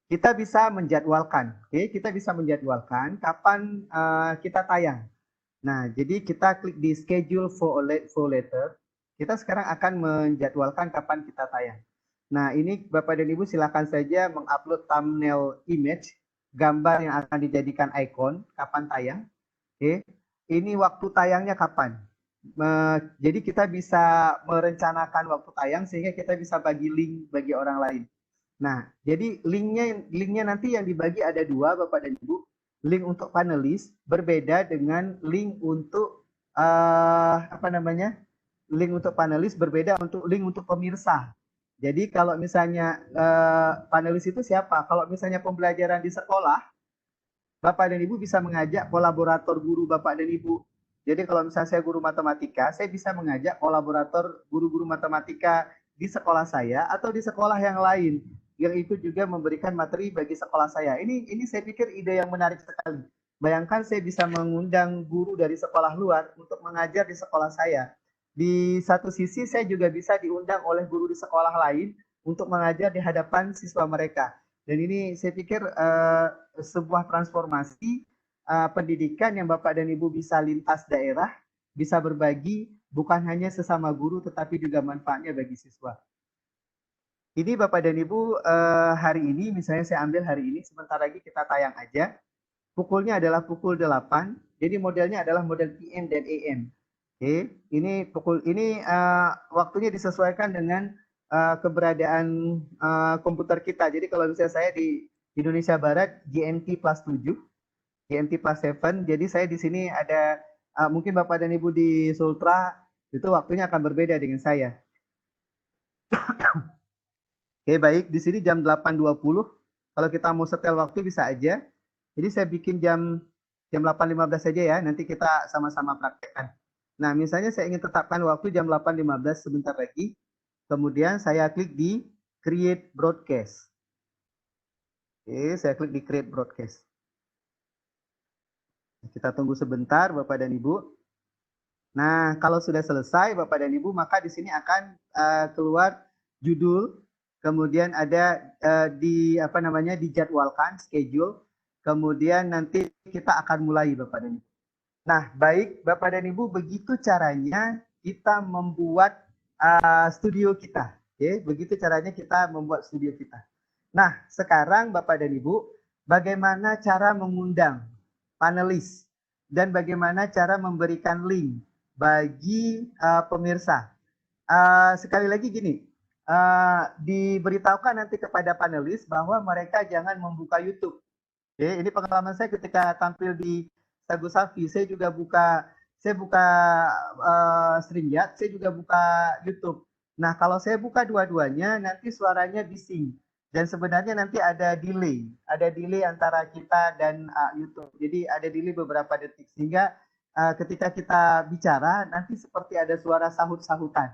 kita bisa menjadwalkan, kita bisa menjadwalkan kapan kita tayang. Nah, jadi kita klik di schedule for later. Kita sekarang akan menjadwalkan kapan kita tayang. Nah, ini Bapak dan Ibu silakan saja mengupload thumbnail image, gambar yang akan dijadikan icon, kapan tayang. Ini waktu tayangnya kapan. Jadi kita bisa merencanakan waktu tayang sehingga kita bisa bagi link bagi orang lain. Nah, jadi linknya nanti yang dibagi ada dua, Bapak dan Ibu. Link untuk panelis berbeda dengan link untuk link untuk panelis berbeda untuk link untuk pemirsa. Jadi kalau misalnya panelis itu siapa? Kalau misalnya pembelajaran di sekolah, Bapak dan Ibu bisa mengajak kolaborator guru Bapak dan Ibu. Jadi kalau misalnya saya guru matematika, saya bisa mengajak kolaborator guru-guru matematika di sekolah saya atau di sekolah yang lain yang itu juga memberikan materi bagi sekolah saya. Ini saya pikir ide yang menarik sekali. Bayangkan saya bisa mengundang guru dari sekolah luar untuk mengajar di sekolah saya. Di satu sisi saya juga bisa diundang oleh guru di sekolah lain untuk mengajar di hadapan siswa mereka. Dan ini saya pikir sebuah transformasi pendidikan yang Bapak dan Ibu bisa lintas daerah, bisa berbagi bukan hanya sesama guru tetapi juga manfaatnya bagi siswa. Ini Bapak dan Ibu hari ini, misalnya saya ambil hari ini, sebentar lagi kita tayang aja. Pukulnya adalah pukul 8, jadi modelnya adalah model PM dan AM. Oke, ini waktunya disesuaikan dengan keberadaan komputer kita. Jadi kalau misalnya saya di Indonesia Barat GMT plus 7, GMT plus 7. Jadi saya di sini ada mungkin Bapak dan Ibu di Sultra itu waktunya akan berbeda dengan saya. Oke, baik. Di sini jam 8.20. Kalau kita mau setel waktu bisa aja. Jadi saya bikin jam 8.15 saja ya. Nanti kita sama-sama praktekkan. Nah, misalnya saya ingin tetapkan waktu jam 8.15 sebentar lagi. Kemudian saya klik di Create Broadcast. Oke, saya klik di Create Broadcast. Kita tunggu sebentar Bapak dan Ibu. Nah, kalau sudah selesai Bapak dan Ibu, maka di sini akan keluar judul, kemudian ada dijadwalkan schedule, kemudian nanti kita akan mulai Bapak dan Ibu. Nah, baik Bapak dan Ibu, begitu caranya kita membuat studio kita. Oke, begitu caranya kita membuat studio kita. Nah, sekarang Bapak dan Ibu, bagaimana cara mengundang panelis dan bagaimana cara memberikan link bagi pemirsa. Sekali lagi gini, diberitahukan nanti kepada panelis bahwa mereka jangan membuka YouTube. Oke, ini pengalaman saya ketika tampil di Sagu Safi, saya buka StreamYard, saya juga buka YouTube. Nah, kalau saya buka dua-duanya, nanti suaranya bising. Dan sebenarnya nanti ada delay antara kita dan YouTube. Jadi ada delay beberapa detik, sehingga ketika kita bicara nanti seperti ada suara sahut-sahutan.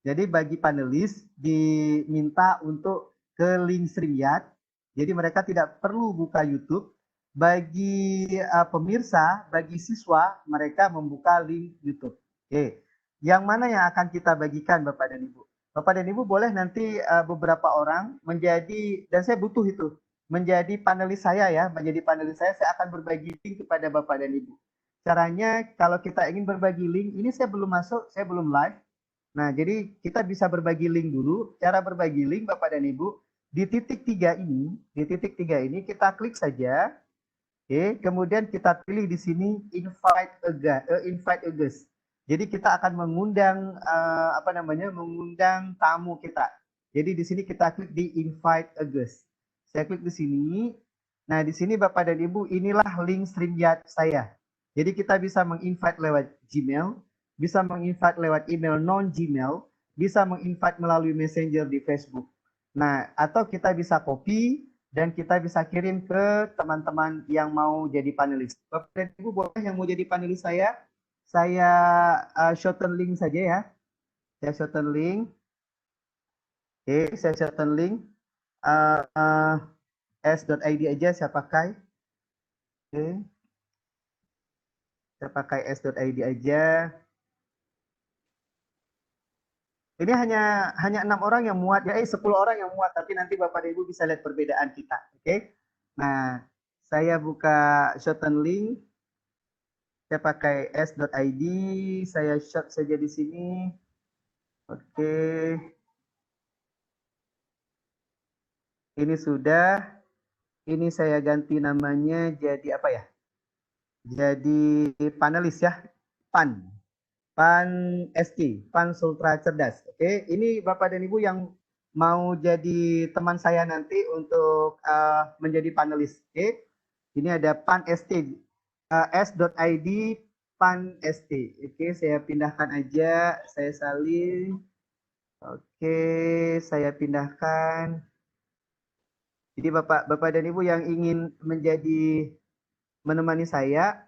Jadi bagi panelis diminta untuk ke link StreamYard. Jadi mereka tidak perlu buka YouTube. Bagi pemirsa, bagi siswa, mereka membuka link YouTube. Oke. Yang mana yang akan kita bagikan Bapak dan Ibu? Bapak dan Ibu boleh nanti beberapa orang menjadi, dan saya butuh itu, menjadi panelis saya ya, menjadi panelis saya akan berbagi link kepada Bapak dan Ibu. Caranya kalau kita ingin berbagi link, ini saya belum masuk, saya belum live. Nah, jadi kita bisa berbagi link dulu. Cara berbagi link Bapak dan Ibu, di titik 3 ini kita klik saja. Oke, kemudian kita pilih di sini invite a guest. Jadi kita akan mengundang mengundang tamu kita. Jadi di sini kita klik di invite a guest. Saya klik di sini. Nah, di sini Bapak dan Ibu, inilah link StreamYard saya. Jadi kita bisa menginvite lewat Gmail, bisa menginvite lewat email non-Gmail, bisa menginvite melalui Messenger di Facebook. Nah, atau kita bisa copy dan kita bisa kirim ke teman-teman yang mau jadi panelis. Bapak dan Ibu boleh yang mau jadi panelis saya shorten link saja ya. Saya shorten link. Oke, saya shorten link. S.id aja saya pakai. Oke. Saya pakai S.id aja. Ini hanya 6 orang yang muat ya, 10 orang yang muat, tapi nanti Bapak dan Ibu bisa lihat perbedaan kita, oke? Nah, saya buka shorten link, saya pakai s.id, saya short saja di sini, oke. Ini sudah, ini saya ganti namanya jadi apa ya? Jadi panelis ya, PAN ST, PAN Sultra Cerdas. Oke, ini Bapak dan Ibu yang mau jadi teman saya nanti untuk menjadi panelis. Oke, ini ada PAN ST, s.id PAN ST. Oke, saya pindahkan aja, saya salin. Oke, saya pindahkan. Jadi Bapak dan Ibu yang ingin menemani saya,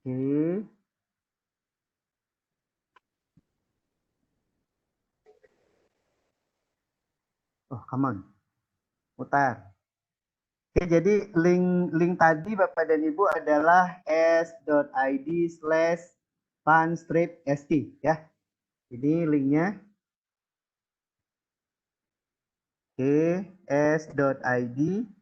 oke. Oh, come on. Putar. Oke, jadi link tadi Bapak dan Ibu adalah s.id/pan-st ya. Ini linknya. Oke, s.id/pan-st.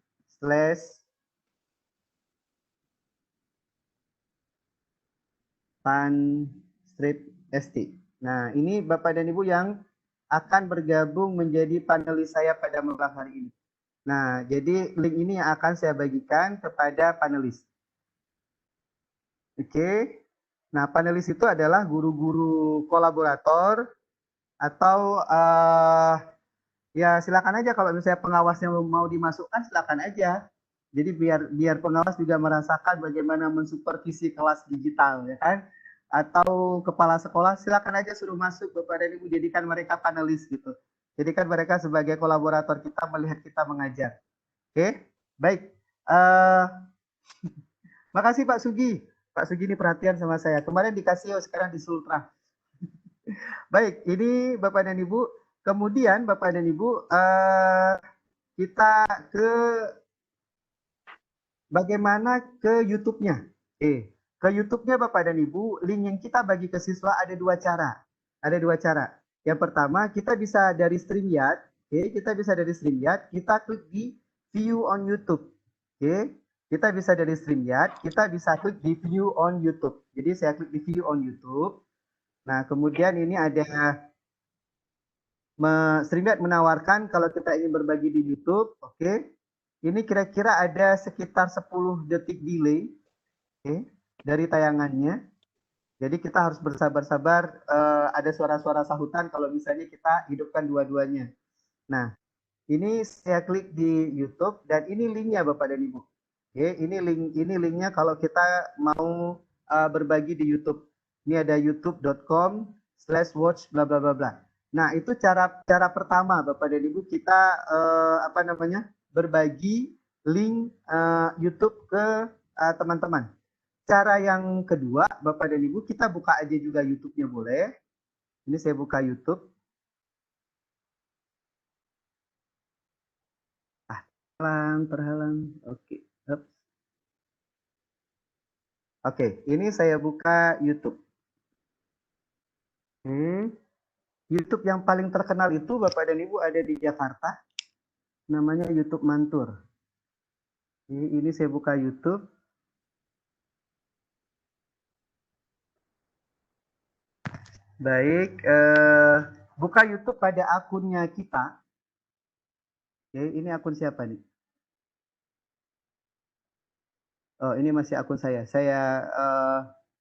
Nah, ini Bapak dan Ibu yang akan bergabung menjadi panelis saya pada malam hari ini. Nah, jadi link ini yang akan saya bagikan kepada panelis. Oke. Nah, panelis itu adalah guru-guru kolaborator atau ya silakan aja kalau misalnya pengawasnya mau dimasukkan silakan aja. Jadi biar biar pengawas juga merasakan bagaimana mensupervisi kelas digital ya kan. Atau kepala sekolah silakan aja suruh masuk Bapak dan Ibu, jadikan mereka panelis gitu. Jadikan mereka sebagai kolaborator kita melihat kita mengajar. Oke, baik. Makasih Pak Sugi. Pak Sugi ini perhatian sama saya. Kemarin dikasih, sekarang di Sultra. Baik, ini Bapak dan Ibu. Kemudian Bapak dan Ibu, kita ke bagaimana ke YouTube-nya. Ke YouTube-nya Bapak dan Ibu, link yang kita bagi ke siswa ada dua cara. Ada dua cara. Yang pertama, kita bisa dari StreamYard. Kita bisa dari StreamYard, kita klik di View on YouTube. Kita bisa dari StreamYard, kita bisa klik di View on YouTube. Jadi saya klik di View on YouTube. Nah, kemudian ini ada StreamYard menawarkan kalau kita ingin berbagi di YouTube, ini kira-kira ada sekitar 10 detik delay dari tayangannya. Jadi kita harus bersabar-sabar, ada suara-suara sahutan kalau misalnya kita hidupkan dua-duanya. Nah, ini saya klik di YouTube dan ini linknya Bapak dan Ibu. Ini linknya kalau kita mau berbagi di YouTube. Ini ada youtube.com/watch bla bla bla bla. Nah, itu cara pertama Bapak dan Ibu kita berbagi link YouTube ke teman-teman. Cara yang kedua Bapak dan Ibu, kita buka aja juga YouTube-nya boleh. Ini saya buka YouTube. Terhalang. Oke, ini saya buka YouTube. YouTube yang paling terkenal itu Bapak dan Ibu ada di Jakarta. Namanya YouTube Mantur. Ini saya buka YouTube. Baik, buka YouTube pada akunnya kita. Ini akun siapa nih? Oh, ini masih akun saya. Saya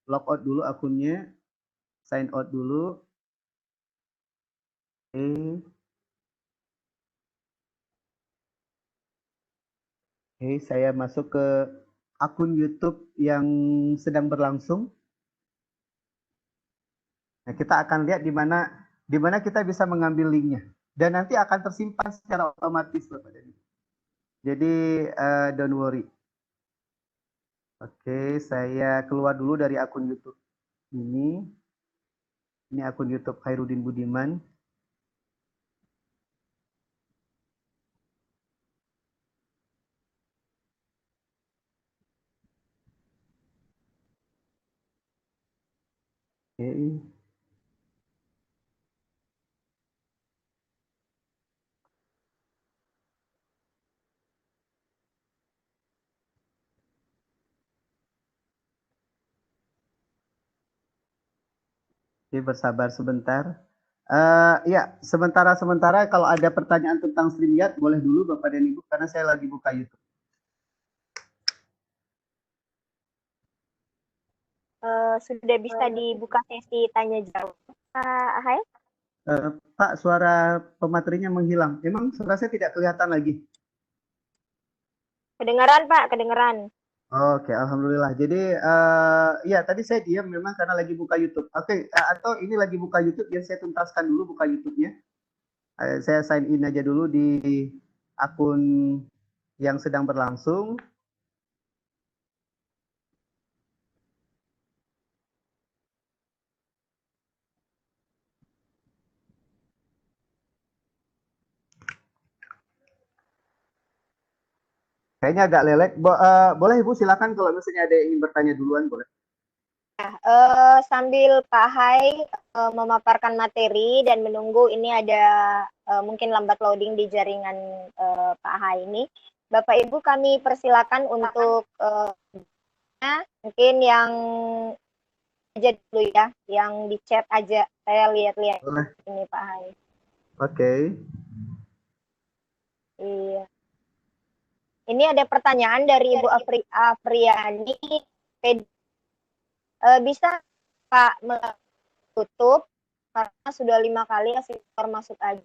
log out dulu akunnya. Sign out dulu. Saya masuk ke akun YouTube yang sedang berlangsung. Nah, kita akan lihat di mana kita bisa mengambil linknya. Dan nanti akan tersimpan secara otomatis, Bapak dan Ibu. Jadi, don't worry. Oke, saya keluar dulu dari akun YouTube ini. Ini akun YouTube Khairuddin Budiman. Oke. Oke, bersabar sebentar. Ya, sementara kalau ada pertanyaan tentang StreamYard, boleh dulu Bapak dan Ibu, karena saya lagi buka YouTube. Sudah bisa dibuka sesi tanya jawab, Pak Ahai? Pak, suara pematerinya menghilang. Emang suara saya tidak kelihatan lagi? Kedengaran Pak, kedengaran. Oke, alhamdulillah. Jadi ya tadi saya diam memang karena lagi buka YouTube. Oke, atau ini lagi buka YouTube, biar saya tuntaskan dulu buka YouTube-nya. Saya sign in aja dulu di akun yang sedang berlangsung. Kayaknya agak lelek. Boleh Ibu silakan kalau misalnya ada yang ingin bertanya duluan, boleh. Sambil Pak Hai memaparkan materi dan menunggu ini ada mungkin lambat loading di jaringan Pak Hai ini, Bapak Ibu kami persilakan untuk mungkin yang aja dulu ya, yang di chat aja, saya lihat-lihat ini Pak Hai. Oke. Iya. Ini ada pertanyaan dari Ibu Afriani. bisa Pak tutup karena sudah 5 kali asesor masuk aja.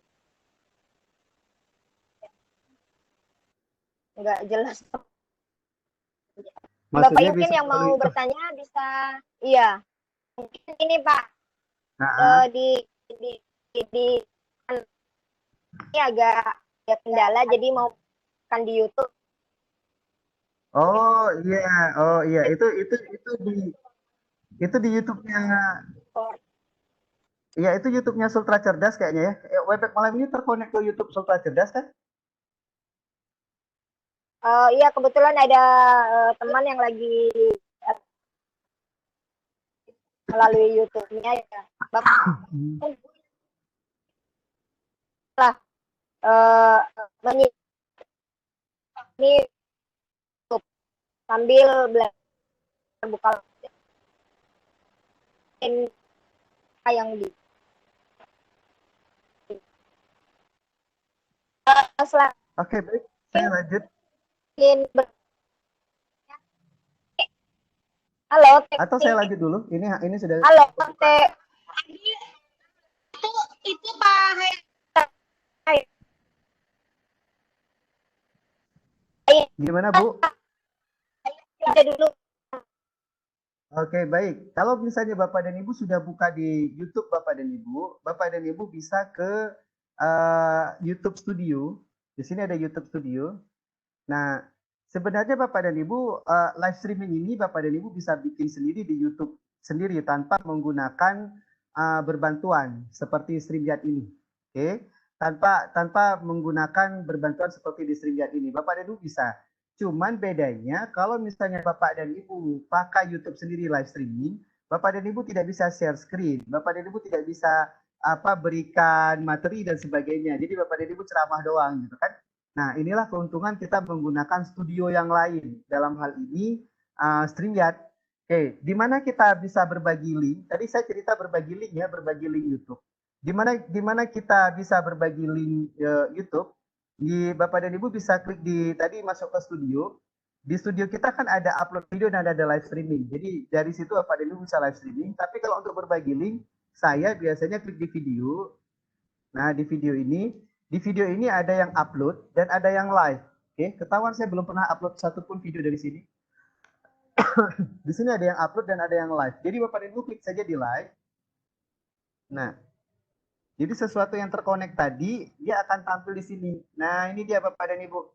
Nggak jelas. Bapak Maksudnya mungkin bisa yang mau melalui bertanya bisa, iya. Mungkin ini Pak, di ini agak ya kendala, jadi mau kan di YouTube. Oh iya, itu di YouTube-nya, iya itu YouTube-nya Sultra Cerdas kayaknya ya. Webex malam ini terkonek ke YouTube Sultra Cerdas kan? Iya kebetulan ada teman yang lagi melalui YouTube-nya ya. Bapak lah ini YouTube sambil belajar buka yang di Oke, baik. Saya lanjut. Halo, Atau saya lanjut dulu. Ini sudah. Halo, Teh. Itu Pak Hai. Gimana, Bu? Aja dulu. Oke, baik. Kalau misalnya Bapak dan Ibu sudah buka di YouTube Bapak dan Ibu bisa ke YouTube Studio. Di sini ada YouTube Studio. Nah, sebenarnya Bapak dan Ibu live streaming ini Bapak dan Ibu bisa bikin sendiri di YouTube sendiri tanpa menggunakan berbantuan seperti StreamYard ini. Oke, tanpa menggunakan berbantuan seperti di StreamYard ini. Bapak dan Ibu bisa. Cuman bedanya kalau misalnya Bapak dan Ibu pakai YouTube sendiri live streaming, Bapak dan Ibu tidak bisa share screen, Bapak dan Ibu tidak bisa berikan materi dan sebagainya. Jadi Bapak dan Ibu ceramah doang gitu kan. Nah, inilah keuntungan kita menggunakan studio yang lain. Dalam hal ini StreamYard. Oke, di mana kita bisa berbagi link? Tadi saya cerita berbagi link ya, berbagi link YouTube. Di mana kita bisa berbagi link YouTube? Di Bapak dan Ibu bisa klik di tadi masuk ke studio. Di studio kita kan ada upload video dan ada live streaming. Jadi dari situ Bapak dan Ibu bisa live streaming. Tapi kalau untuk berbagi link, saya biasanya klik di video. Nah, di video ini ada yang upload dan ada yang live. Oke, ketahuan saya belum pernah upload satupun video dari sini. Di sini ada yang upload dan ada yang live. Jadi Bapak dan Ibu klik saja di live. Nah, jadi sesuatu yang terkonek tadi, dia akan tampil di sini. Nah, ini dia Bapak dan Ibu.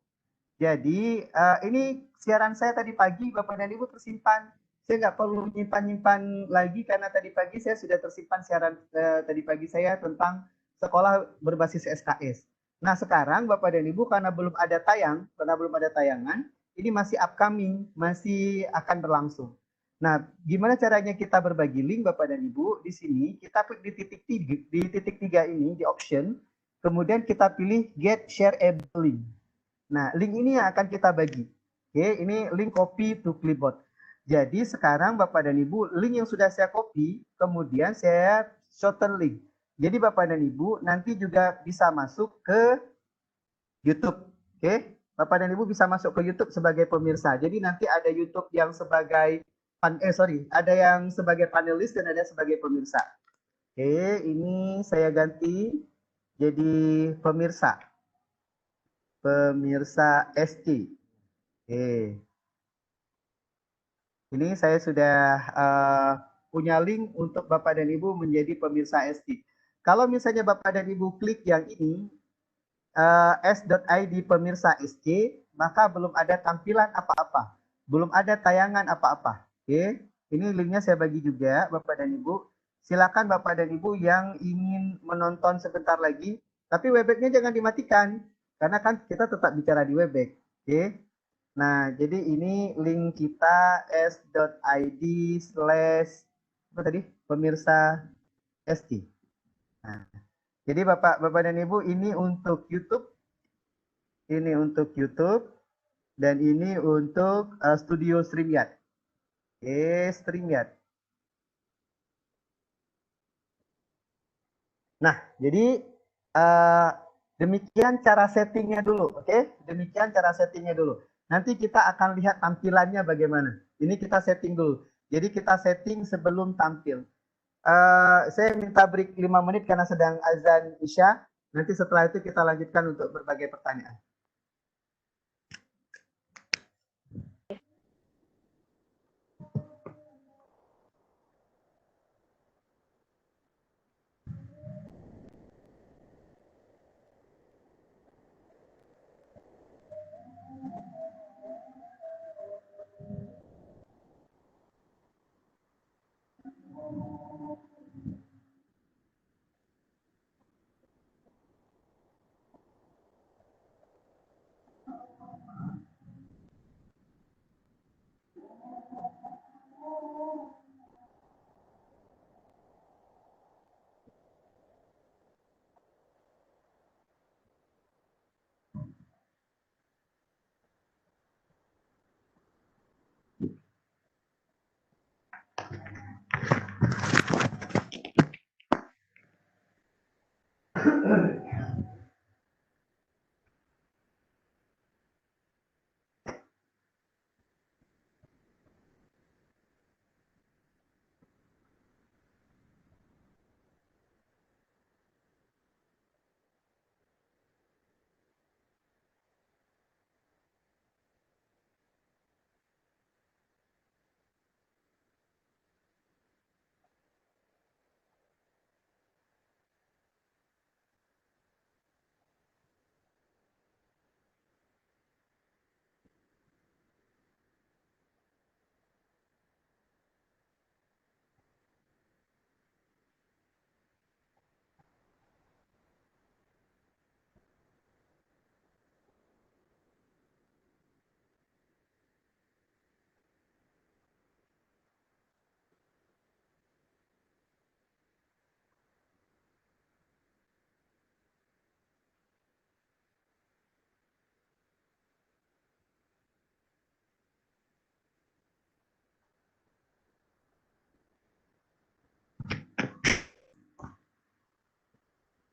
Jadi, ini siaran saya tadi pagi, Bapak dan Ibu tersimpan. Saya nggak perlu nyimpan-nyimpan lagi, karena tadi pagi saya sudah tersimpan siaran tadi pagi saya tentang sekolah berbasis SKS. Nah, sekarang Bapak dan Ibu, karena belum ada tayangan, ini masih upcoming, masih akan berlangsung. Nah, gimana caranya kita berbagi link Bapak dan Ibu? Di sini kita klik di titik tiga ini di option, kemudian kita pilih get shareable link. Nah, link ini yang akan kita bagi. Oke, ini link copy to clipboard. Jadi sekarang Bapak dan Ibu, link yang sudah saya copy, kemudian saya shorten link. Jadi Bapak dan Ibu nanti juga bisa masuk ke YouTube. Oke, Bapak dan Ibu bisa masuk ke YouTube sebagai pemirsa. Jadi nanti ada YouTube yang sebagai ada yang sebagai panelis dan ada sebagai pemirsa. Oke, ini saya ganti jadi pemirsa. Pemirsa ST. Oke. Ini saya sudah punya link untuk Bapak dan Ibu menjadi pemirsa ST. Kalau misalnya Bapak dan Ibu klik yang ini, s.id pemirsa ST, maka belum ada tampilan apa-apa. Belum ada tayangan apa-apa. Oke, ini linknya saya bagi juga Bapak dan Ibu. Silakan Bapak dan Ibu yang ingin menonton sebentar lagi, tapi Webex-nya jangan dimatikan, karena kan kita tetap bicara di Webex. Oke, nah jadi ini link kita s.id/pemirsa ST. Nah, jadi Bapak dan Ibu, ini untuk YouTube, dan ini untuk studio StreamYard. Oke, StreamYard. Nah, jadi demikian cara settingnya dulu, oke? Demikian cara settingnya dulu. Nanti kita akan lihat tampilannya bagaimana. Ini kita setting dulu. Jadi kita setting sebelum tampil. Saya minta break 5 menit karena sedang azan Isya. Nanti setelah itu kita lanjutkan untuk berbagai pertanyaan.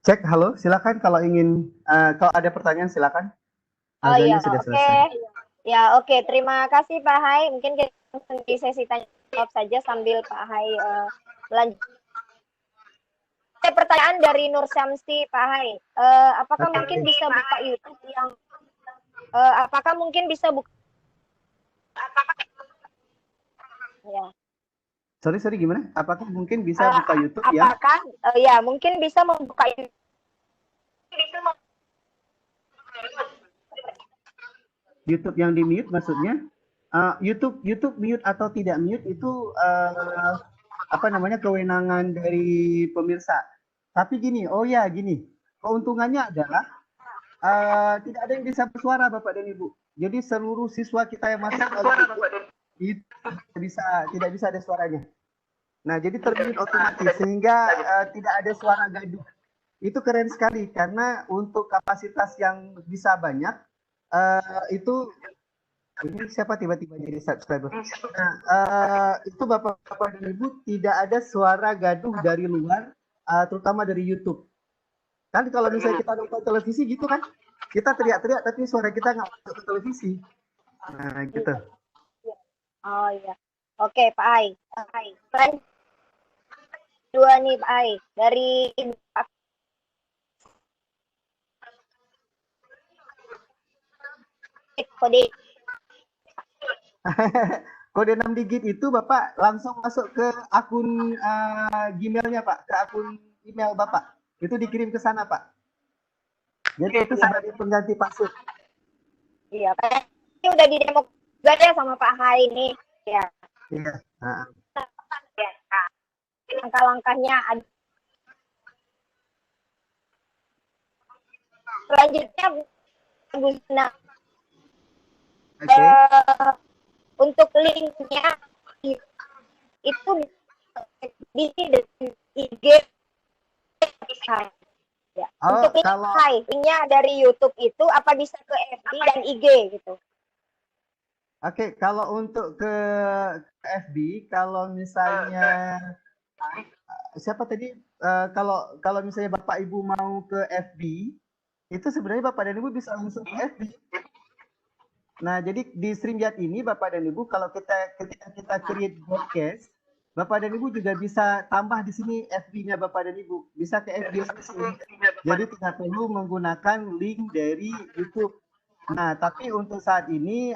Cek, halo, silakan kalau ingin, kalau ada pertanyaan silakan. Oh iya, Azannya sudah oke. selesai. Ya, oke. Terima kasih Pak Hai. Mungkin kita langsung di sesi tanya jawab saja sambil Pak Hai lanjut. Ada pertanyaan dari Nur Syamsi, Pak Hai. Apakah Oke. mungkin bisa buka YouTube yang apakah mungkin bisa buka ya. Sorry, gimana? Apakah mungkin bisa buka YouTube ya? Apakah ya mungkin bisa membuka YouTube YouTube yang di mute maksudnya? YouTube mute atau tidak mute itu apa namanya kewenangan dari pemirsa. Tapi gini, gini, keuntungannya adalah tidak ada yang bisa bersuara Bapak dan Ibu. Jadi seluruh siswa kita yang masuk itu tidak bisa ada suaranya. Nah, jadi termute otomatis sehingga tidak ada suara gaduh. Itu keren sekali karena untuk kapasitas yang bisa banyak itu ini siapa tiba-tiba jadi subscriber. Nah, itu Bapak dan Ibu tidak ada suara gaduh dari luar, terutama dari YouTube. Kan kalau misalnya kita nonton televisi gitu kan, kita teriak-teriak tapi suara kita nggak masuk ke televisi. Nah, gitu. Oh iya. Oke, Pak Ai. Selain dua nih Pak Ai dari kode Kode 6 digit itu Bapak langsung masuk ke akun Gmail-nya Pak, ke akun email Bapak. Itu dikirim ke sana Pak. Jadi itu sebagai pengganti password. Iya, Pak. Ini udah di demo ya sama Pak Hai ini. Ya. Iya. Langkah-langkahnya ada. Selanjutnya Gusna. Untuk linknya itu di IG. Ya. Untuk linknya dari YouTube itu apa bisa ke FB dan IG gitu? Oke, kalau untuk ke FB, kalau misalnya siapa tadi? Kalau misalnya Bapak Ibu mau ke FB, itu sebenarnya Bapak dan Ibu bisa langsung ke FB. Nah, jadi di StreamYard ini Bapak dan Ibu kalau ketika kita create broadcast, Bapak dan Ibu juga bisa tambah di sini FB-nya Bapak dan Ibu. Bisa ke FB langsung. Jadi tidak perlu menggunakan link dari YouTube. Nah, tapi untuk saat ini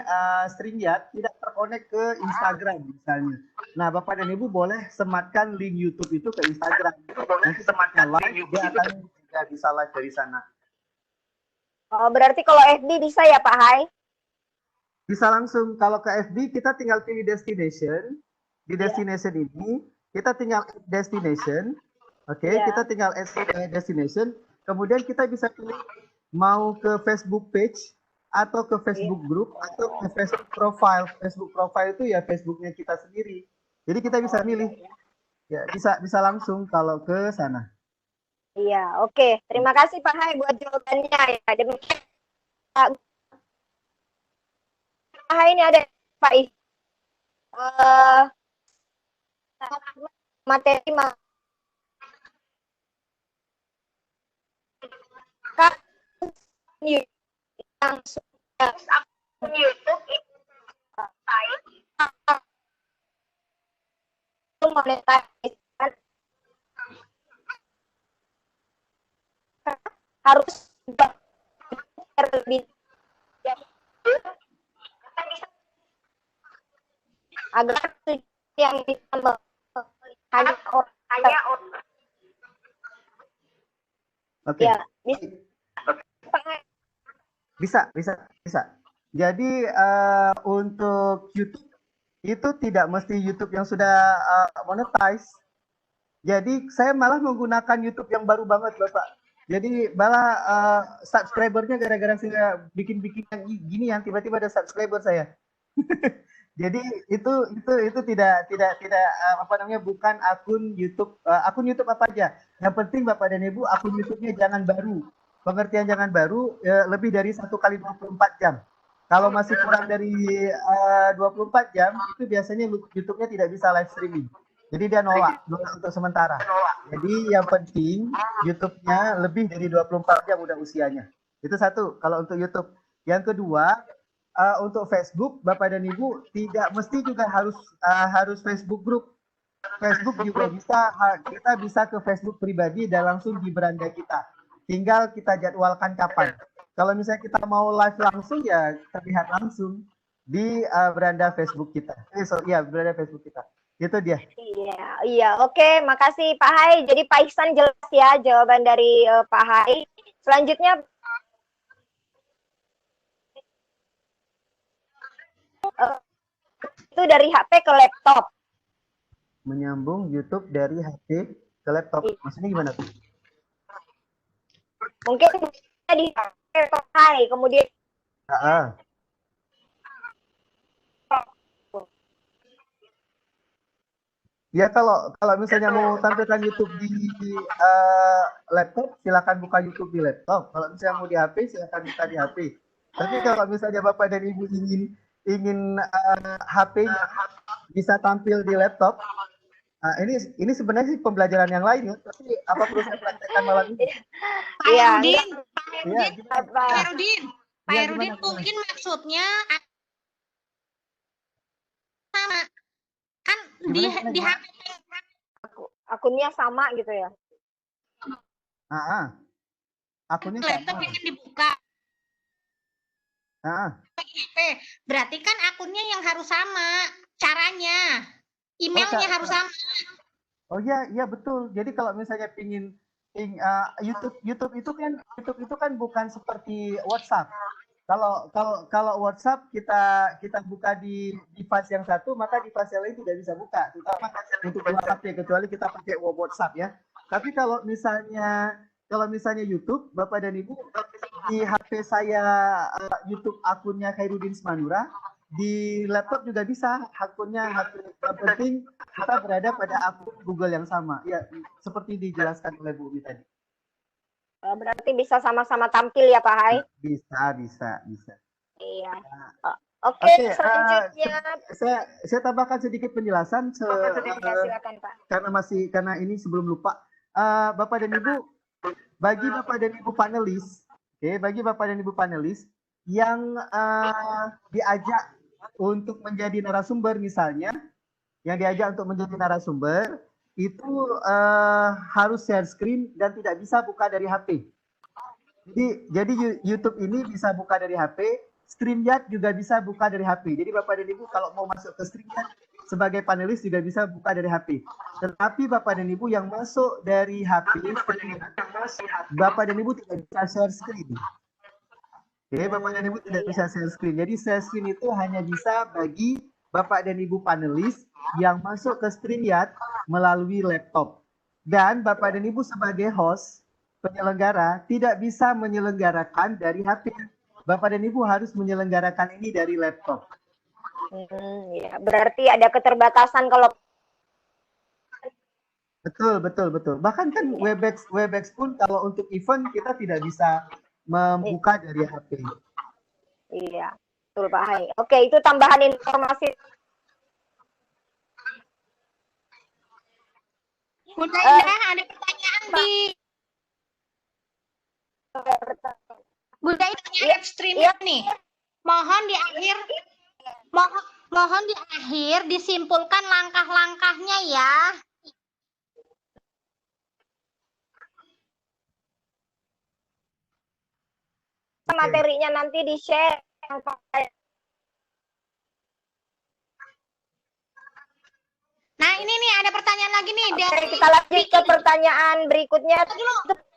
StreamYard tidak terkonek ke Instagram misalnya. Nah, Bapak dan Ibu boleh sematkan link YouTube itu ke Instagram. Nanti sematkan live, dia akan juga bisa live dari sana. Oh, berarti kalau FB bisa ya Pak Hai? Bisa langsung. Kalau ke FB kita tinggal pilih destination. Di destination ini kita tinggal add destination. Oke, kita tinggal add destination. Kemudian kita bisa pilih mau ke Facebook page atau ke Facebook group atau ke Facebook profile. Facebook profile itu ya Facebooknya kita sendiri. Jadi kita bisa milih. Ya, bisa langsung kalau ke sana. Iya, oke. Terima kasih Pak Hai buat jawabannya ya. Demikian Pak Hai ini ada Pak materi yang sudah YouTube itu monetisasi harus terlebih agar yang bisa hanya Oke. ya Bisa. Jadi untuk YouTube itu tidak mesti YouTube yang sudah monetize. Jadi saya malah menggunakan YouTube yang baru banget, Bapak. Jadi malah subscribernya gara-gara saya bikin yang gini yang tiba-tiba ada subscriber saya. Jadi itu tidak apa namanya, bukan akun YouTube apa aja. Yang penting Bapak dan Ibu akun YouTube-nya jangan baru. Pengertian jangan baru lebih dari 1 kali 24 jam. Kalau masih kurang dari 24 jam itu biasanya YouTube-nya tidak bisa live streaming. Jadi dia nolak untuk sementara. Jadi yang penting YouTube-nya lebih dari 24 jam udah usianya. Itu satu kalau untuk YouTube. Yang kedua, untuk Facebook, Bapak dan Ibu tidak mesti juga harus Facebook group. Facebook juga kita bisa ke Facebook pribadi dan langsung di beranda kita. Tinggal kita jadwalkan kapan. Kalau misalnya kita mau live langsung ya terlihat langsung di beranda Facebook kita. Beranda Facebook kita. Itu dia. Iya, oke, makasih Pak Hai. Jadi Pak Ihsan jelas ya jawaban dari Pak Hai. Selanjutnya itu dari HP ke laptop. Menyambung YouTube dari HP ke laptop. Maksudnya gimana tuh? Mungkin di HP Pak Hai, kemudian ya kalau misalnya mau tampilkan YouTube di laptop, silakan buka YouTube di laptop. Kalau misalnya mau di HP, silakan buka di HP. Tapi kalau misalnya Bapak dan Ibu ingin HP-nya bisa tampil di laptop, ini sebenarnya sih pembelajaran yang lain ya. Tapi apa perlu saya praktekkan malam ini? Pak Herudin, mungkin maksudnya sama kan di HP akunnya sama gitu ya. Akunnya laptop sama. ingin dibuka. Berarti kan akunnya yang harus sama caranya, emailnya harus sama. Oh iya betul. Jadi kalau misalnya pingin YouTube itu kan bukan seperti WhatsApp. Kalau WhatsApp kita buka di device yang satu, maka device yang lain tidak bisa buka. Terutama untuk WhatsApp ya, kecuali kita pakai WhatsApp ya. Tapi kalau misalnya YouTube, Bapak dan Ibu, di HP saya YouTube akunnya Khairuddin Semanura, di laptop juga bisa akunnya. Yang penting kita berada pada akun Google yang sama. Ya, seperti dijelaskan oleh Bu Umi tadi. Berarti bisa sama-sama tampil ya Pak Hai? Bisa. Iya. Oke, selanjutnya saya tambahkan sedikit penjelasan silakan Pak. Karena ini sebelum lupa, Bapak dan Ibu, bagi Bapak dan Ibu panelis, yang diajak untuk menjadi narasumber misalnya, yang diajak untuk menjadi narasumber itu harus share screen dan tidak bisa buka dari HP. Jadi YouTube ini bisa buka dari HP, StreamYard juga bisa buka dari HP. Jadi Bapak dan Ibu kalau mau masuk ke StreamYard sebagai panelis juga bisa buka dari HP. Tetapi Bapak dan Ibu yang masuk dari HP, Bapak dan Ibu tidak bisa share screen. Oke, Bapak dan Ibu tidak bisa share screen. Jadi share screen itu hanya bisa bagi Bapak dan Ibu panelis yang masuk ke StreamYard melalui laptop. Dan Bapak dan Ibu sebagai host, penyelenggara, tidak bisa menyelenggarakan dari HP. Bapak dan Ibu harus menyelenggarakan ini dari laptop. Ya, berarti ada keterbatasan kalau Betul. Bahkan kan Webex pun kalau untuk event kita tidak bisa membuka dari HP. Iya, betul Pak Hai. Oke, itu tambahan informasi. Bunda Indah, ada pertanyaan di Bunda Indah live streaming nih. Mohon di akhir mohon di akhir disimpulkan langkah-langkahnya ya. Materinya nanti di-share. Nah, ini nih ada pertanyaan lagi nih dari Kita lanjut ke pertanyaan berikutnya.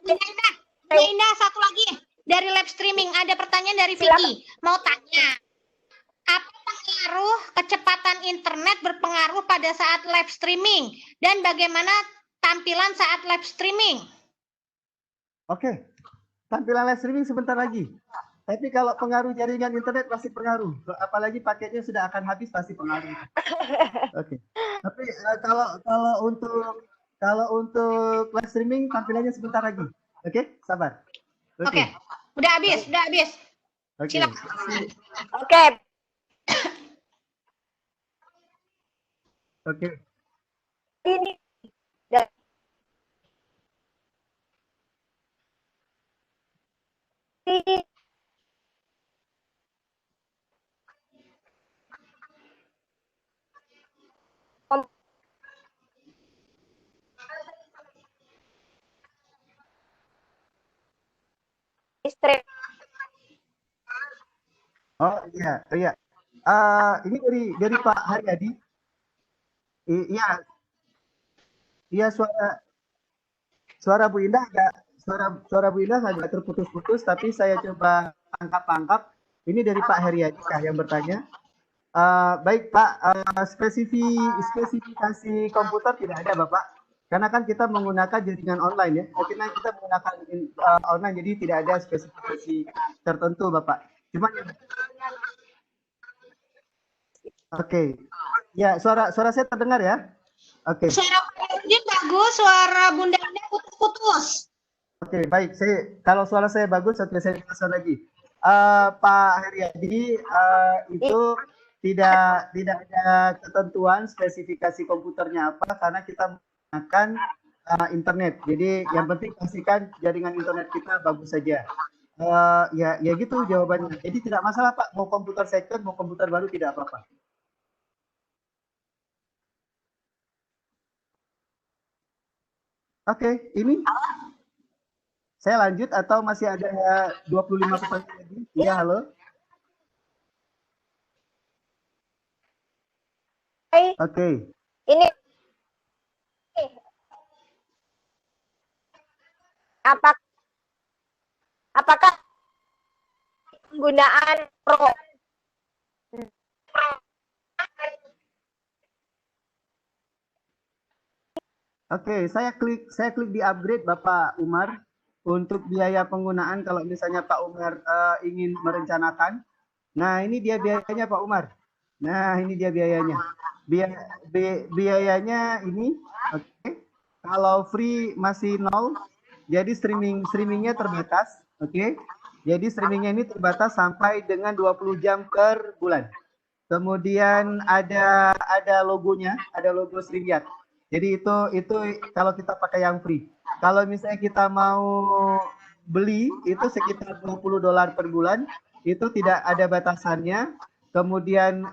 Bunda Indah, satu lagi dari live streaming ada pertanyaan dari Vicky. Mau tanya, apa pengaruh kecepatan internet berpengaruh pada saat live streaming dan bagaimana tampilan saat live streaming? Oke, tampilan live streaming sebentar lagi. Tapi kalau pengaruh jaringan internet pasti pengaruh. Apalagi paketnya sudah akan habis pasti pengaruh. Oke. Tapi kalau untuk live streaming tampilannya sebentar lagi. Oke, sabar. Oke. Udah habis. Oke. Silakan. Oke. Ini stream. Oh iya. Ini dari Pak Haryadi. Iya suara Bu Indah agak terputus-putus, tapi saya coba tangkap. Ini dari Pak Haryadi yang bertanya. Baik Pak, spesifikasi komputer tidak ada Bapak, karena kan kita menggunakan jaringan online ya. Akhirnya kita menggunakan online, jadi tidak ada spesifikasi tertentu Bapak. Cuma Oke. Ya, suara saya terdengar ya? Oke. Suara Pak Yudin bagus, suara Bunda Indah putus-putus. Oke, baik. Kalau suara saya bagus, oke, saya jelaskan lagi. Pak Haryadi, itu tidak ada ketentuan spesifikasi komputernya apa, karena kita menggunakan internet. Jadi yang penting pastikan jaringan internet kita bagus saja. Ya gitu jawabannya. Jadi tidak masalah Pak, mau komputer second, mau komputer baru tidak apa-apa. Oke, ini saya lanjut atau masih ada 25 pertanyaan lagi? Iya, halo. Oke. Ini apakah penggunaan Pro? Oke, saya klik di upgrade Bapak Umar untuk biaya penggunaan kalau misalnya Pak Umar ingin merencanakan. Nah, ini dia biayanya Pak Umar. Nah, ini dia biayanya. Biayanya ini, oke. Kalau free masih 0, jadi streamingnya terbatas, oke. Jadi streamingnya ini terbatas sampai dengan 20 jam per bulan. Kemudian ada logonya, ada logo StreamYard. Jadi itu kalau kita pakai yang free. Kalau misalnya kita mau beli itu sekitar $20 per bulan, itu tidak ada batasannya. Kemudian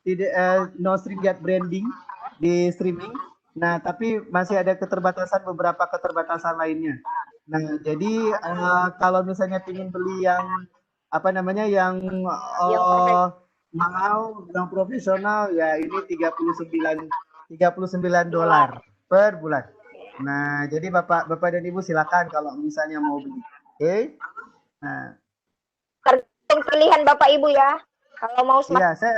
tidak no stringent branding di streaming. Nah, tapi masih ada beberapa keterbatasan lainnya. Nah, jadi kalau misalnya ingin beli yang apa namanya yang mahal, yang profesional, ya ini $39 per bulan. Nah, jadi Bapak dan Ibu silakan kalau misalnya mau beli. Oke. Nah, tergantung pilihan Bapak Ibu ya. Kalau mau iya, saya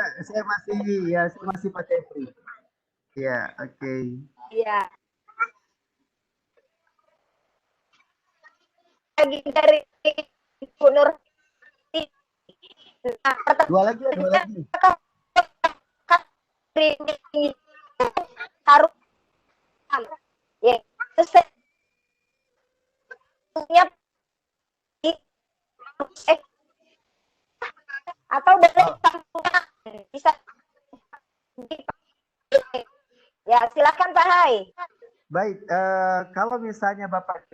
masih pakai free. Iya, oke. Iya. Lagi dari Bu Nur. Nah, Dua lagi. Harus ya, terus atau dari bisa ya, silakan Pak Hai. Baik, kalau misalnya Bapak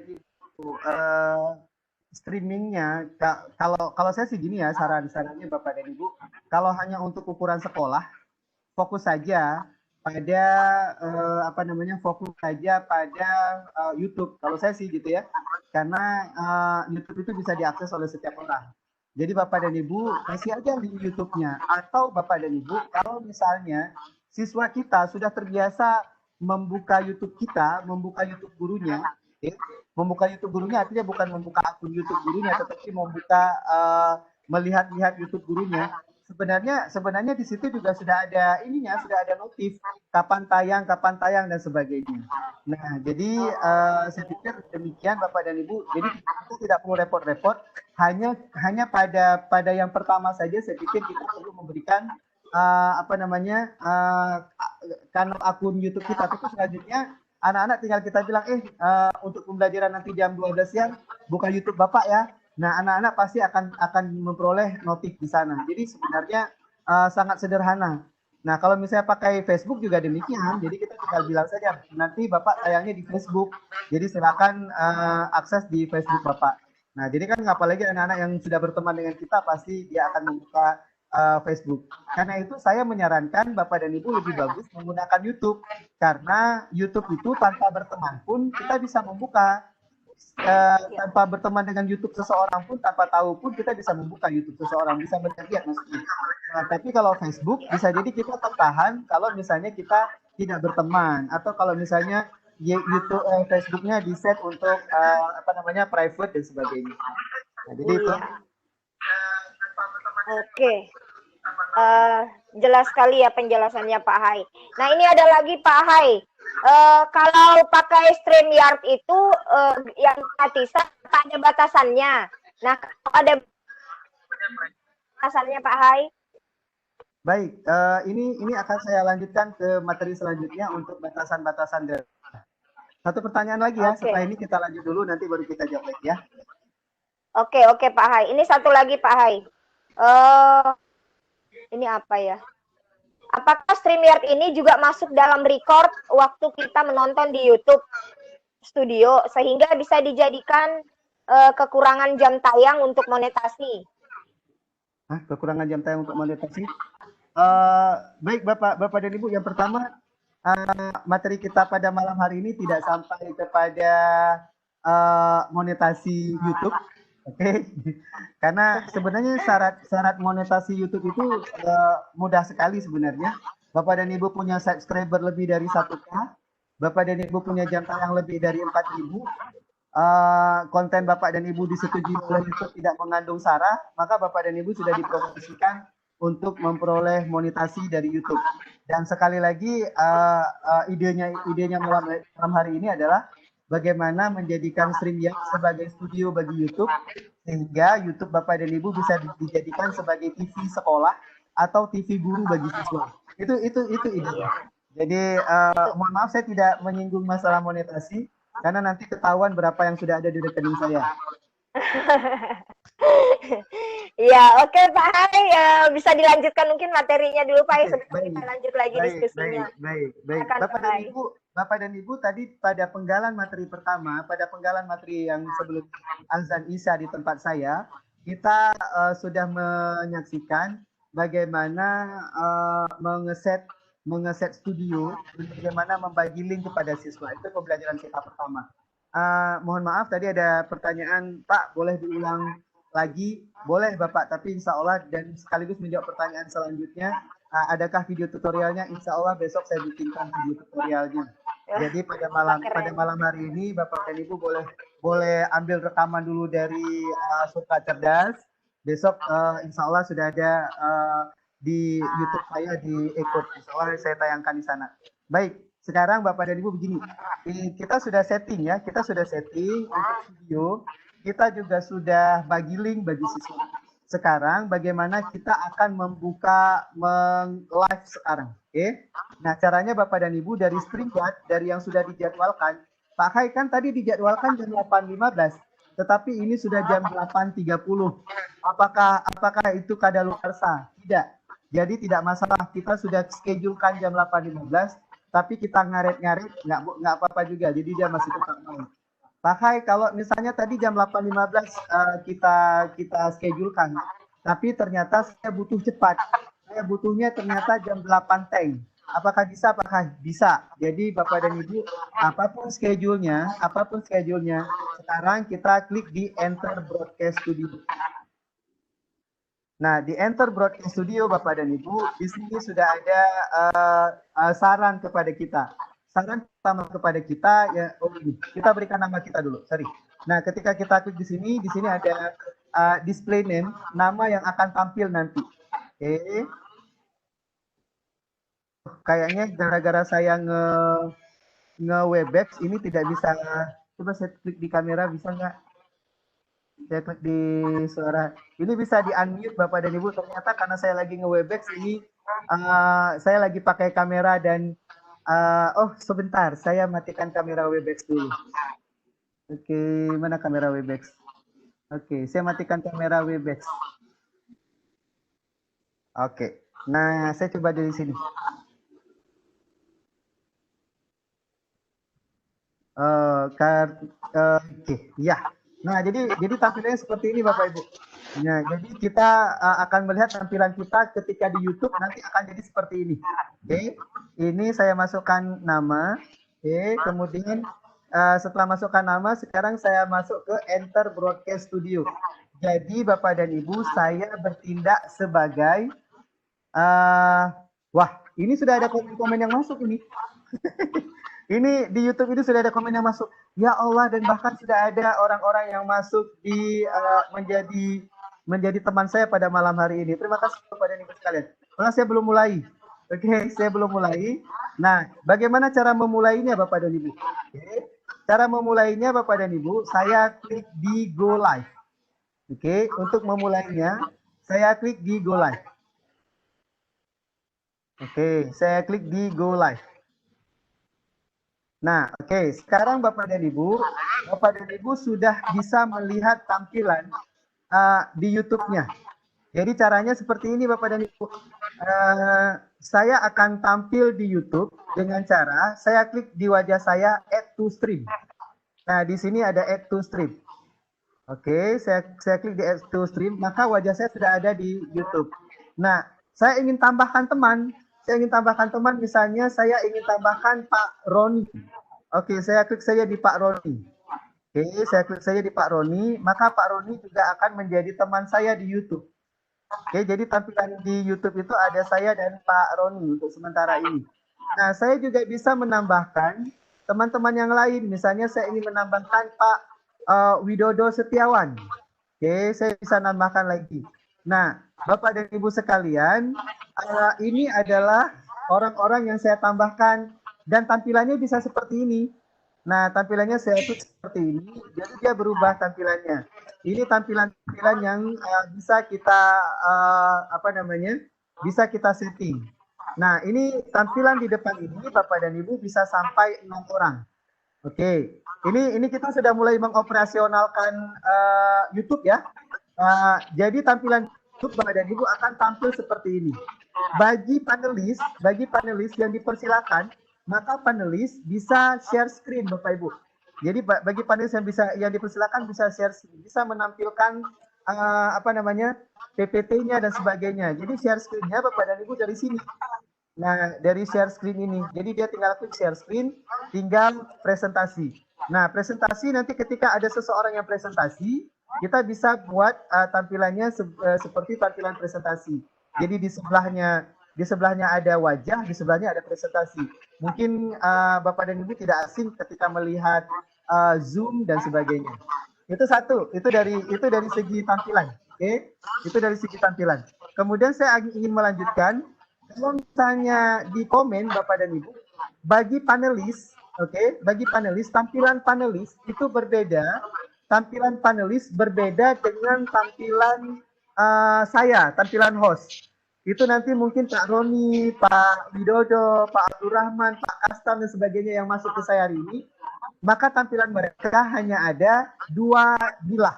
streamingnya, kalau saya sih gini ya, sarannya Bapak dan Ibu, kalau hanya untuk ukuran sekolah, fokus saja pada YouTube. Kalau saya sih gitu ya, karena YouTube itu bisa diakses oleh setiap orang. Jadi Bapak dan Ibu kasih aja link YouTube-nya. Atau Bapak dan Ibu, kalau misalnya siswa kita sudah terbiasa membuka YouTube kita, membuka YouTube gurunya, membuka YouTube gurunya artinya bukan membuka akun YouTube gurunya, tetapi membuka melihat-lihat YouTube gurunya. Sebenarnya di situ juga sudah ada notif kapan tayang dan sebagainya. Nah, jadi saya pikir demikian Bapak dan Ibu. Jadi kita tidak perlu repot-repot, hanya pada yang pertama saja saya pikir kita perlu memberikan kanal akun YouTube kita. Tapi selanjutnya anak-anak tinggal kita bilang untuk pembelajaran nanti jam 12 siang buka YouTube Bapak ya. Nah, anak-anak pasti akan memperoleh notif di sana. Jadi sebenarnya sangat sederhana. Nah, kalau misalnya pakai Facebook juga demikian. Jadi kita tinggal bilang saja nanti Bapak tayangnya di Facebook. Jadi silakan akses di Facebook Bapak. Nah, jadi kan apalagi anak-anak yang sudah berteman dengan kita pasti dia akan membuka Facebook. Karena itu saya menyarankan Bapak dan Ibu lebih bagus menggunakan YouTube. Karena YouTube itu tanpa berteman pun kita bisa membuka. Tanpa berteman dengan YouTube seseorang pun, tanpa tahu pun kita bisa membuka YouTube seseorang, bisa melihat maksudnya. Nah, tapi kalau Facebook bisa jadi kita tertahan kalau misalnya kita tidak berteman, atau kalau misalnya YouTube Facebooknya di set untuk private dan sebagainya. Nah, jadi itu. Oke. Jelas sekali ya penjelasannya Pak Hai. Nah, ini ada lagi Pak Hai. Kalau pakai StreamYard itu yang gratisan ada batasannya. Nah, kalau ada batasannya Pak Hai. Baik, ini akan saya lanjutkan ke materi selanjutnya untuk batasan-batasan data. Satu pertanyaan lagi ya, setelah ini kita lanjut dulu, nanti baru kita jawab lagi ya. Oke Pak Hai. Ini satu lagi Pak Hai. Ini apa ya? Apakah StreamYard ini juga masuk dalam record waktu kita menonton di YouTube Studio sehingga bisa dijadikan kekurangan jam tayang untuk monetasi? Kekurangan jam tayang untuk monetasi? Baik Bapak dan Ibu, yang pertama materi kita pada malam hari ini tidak sampai kepada monetasi YouTube. Oke. Karena sebenarnya syarat monetasi YouTube itu mudah sekali sebenarnya. Bapak dan Ibu punya subscriber lebih dari 1K, Bapak dan Ibu punya jam tayang lebih dari 4.000, konten Bapak dan Ibu disetujui oleh YouTube tidak mengandung sara, maka Bapak dan Ibu sudah dipromosikan untuk memperoleh monetasi dari YouTube. Dan sekali lagi idenya malam hari ini adalah bagaimana menjadikan StreamYard sebagai studio bagi YouTube, sehingga YouTube Bapak dan Ibu bisa dijadikan sebagai TV sekolah atau TV guru bagi siswa. Itu idenya. Jadi mohon maaf saya tidak menyinggung masalah monetasi, karena nanti ketahuan berapa yang sudah ada di rekening saya. Ya, oke Pak Hai, bisa dilanjutkan mungkin materinya dulu Pak Hai, sebelum kita lanjut lagi diskusinya. Baik. Bapak dan Ibu tadi pada penggalan materi pertama, pada penggalan materi yang sebelum azan Isya di tempat saya, kita sudah menyaksikan bagaimana mengeset studio, bagaimana membagi link kepada siswa. Itu pembelajaran kita pertama. Mohon maaf tadi ada pertanyaan, Pak, boleh diulang lagi? Boleh Bapak, tapi insya Allah dan sekaligus menjawab pertanyaan selanjutnya, adakah video tutorialnya? Insya Allah besok saya bikinkan video tutorialnya. Jadi pada malam hari ini Bapak dan Ibu boleh ambil rekaman dulu dari Suka Cerdas. Besok insya Allah sudah ada di YouTube saya di Ekor. Insya Allah saya tayangkan di sana. Baik, sekarang Bapak dan Ibu begini. Kita sudah setting ya, untuk video. Kita juga sudah bagi link bagi siswa. Sekarang bagaimana kita akan membuka live sekarang. Oke. Nah, caranya Bapak dan Ibu dari StreamYard, dari yang sudah dijadwalkan. Pak Hai kan tadi dijadwalkan jam 8.15, tetapi ini sudah jam 8.30. Apakah itu kadaluarsa? Tidak. Jadi tidak masalah, kita sudah schedulekan jam 8.15, tapi kita ngaret-ngaret nggak apa-apa juga. Jadi dia masih tetap main. Pak Hai, kalau misalnya tadi jam 8.15 kita schedulekan, tapi ternyata saya butuh cepat. Saya butuhnya ternyata jam 8 teng. Apakah bisa Pak Hai? Bisa. Jadi Bapak dan Ibu, apapun schedule-nya, sekarang kita klik di Enter Broadcast Studio. Nah, di Enter Broadcast Studio Bapak dan Ibu, di sini sudah ada saran kepada kita. Saran pertama kepada kita ya, kita berikan nama kita dulu. Sorry. Nah, ketika kita klik di sini ada display name, nama yang akan tampil nanti. Oke. Kayaknya gara-gara saya nge-Webex ini tidak bisa. Coba saya klik di kamera, bisa nggak? Saya klik di suara. Ini bisa di-unmute Bapak dan Ibu. Ternyata karena saya lagi nge-Webex ini, saya lagi pakai kamera dan oh sebentar, saya matikan kamera Webex dulu. Oke, mana kamera Webex? Oke, saya matikan kamera Webex. Oke, nah saya coba dari sini. Oke, ya. Nah, jadi tampilannya seperti ini Bapak Ibu. Nah, jadi kita akan melihat tampilan kita ketika di YouTube nanti akan jadi seperti ini. Oke, ini saya masukkan nama. Oke, kemudian setelah masukkan nama, sekarang saya masuk ke Enter Broadcast Studio. Jadi Bapak dan Ibu, saya bertindak sebagai wah, ini sudah ada komen-komen yang masuk ini. Ini di YouTube ini sudah ada komen yang masuk. Ya Allah, dan bahkan sudah ada orang-orang yang masuk di menjadi teman saya pada malam hari ini. Terima kasih kepada Ibu sekalian. Karena saya belum mulai. Oke, saya belum mulai. Nah, bagaimana cara memulainya Bapak dan Ibu? Oke. Cara memulainya Bapak dan Ibu, saya klik di Go Live. Oke, untuk memulainya, saya klik di Go Live. Oke, saya klik di Go Live. Nah, oke, sekarang Bapak dan Ibu sudah bisa melihat tampilan di YouTube-nya. Jadi caranya seperti ini Bapak dan Ibu. Saya akan tampil di YouTube dengan cara saya klik di wajah saya Add to Stream. Nah, di sini ada Add to Stream. Oke, saya klik di Add to Stream, maka wajah saya sudah ada di YouTube. Nah, saya ingin tambahkan teman. Misalnya saya ingin tambahkan Pak Roni. Oke, saya klik saja di Pak Roni. Oke, saya klik saja di Pak Roni, maka Pak Roni juga akan menjadi teman saya di YouTube. Oke, jadi tampilan di YouTube itu ada saya dan Pak Roni untuk sementara ini. Nah, saya juga bisa menambahkan teman-teman yang lain. Misalnya saya ingin menambahkan Pak Widodo Setiawan. Oke, saya bisa nambahkan lagi. Nah, Bapak dan Ibu sekalian, ini adalah orang-orang yang saya tambahkan dan tampilannya bisa seperti ini. Nah, tampilannya saya tulis seperti ini, jadi dia berubah tampilannya. Ini tampilan-tampilan yang bisa kita bisa kita setting. Nah, ini tampilan di depan ini Bapak dan Ibu bisa sampai 6 orang. Oke, ini kita sudah mulai mengoperasionalkan YouTube ya. Jadi tampilan YouTube Bapak dan Ibu akan tampil seperti ini. Bagi panelis yang dipersilakan, maka panelis bisa share screen Bapak Ibu. Jadi bagi panelis yang dipersilakan bisa share screen, bisa menampilkan apa namanya, PPT-nya dan sebagainya. Jadi share screen-nya Bapak dan Ibu dari sini. Nah, dari share screen ini. Jadi dia tinggal klik share screen, tinggal presentasi. Nah, presentasi nanti ketika ada seseorang yang presentasi, kita bisa buat tampilannya seperti tampilan presentasi. Jadi di sebelahnya ada wajah, di sebelahnya ada presentasi. Mungkin Bapak dan Ibu tidak asing ketika melihat Zoom dan sebagainya. Itu satu, itu dari segi tampilan. Oke, itu dari segi tampilan. Kemudian saya ingin melanjutkan. Kalau misalnya di komen Bapak dan Ibu, bagi panelis, oke, bagi panelis, tampilan panelis itu berbeda. Tampilan panelis berbeda dengan tampilan saya, tampilan host. Itu nanti mungkin Pak Roni, Pak Widodo, Pak Abdurrahman, Pak Kastam dan sebagainya yang masuk ke saya hari ini, maka tampilan mereka hanya ada 2 bilah.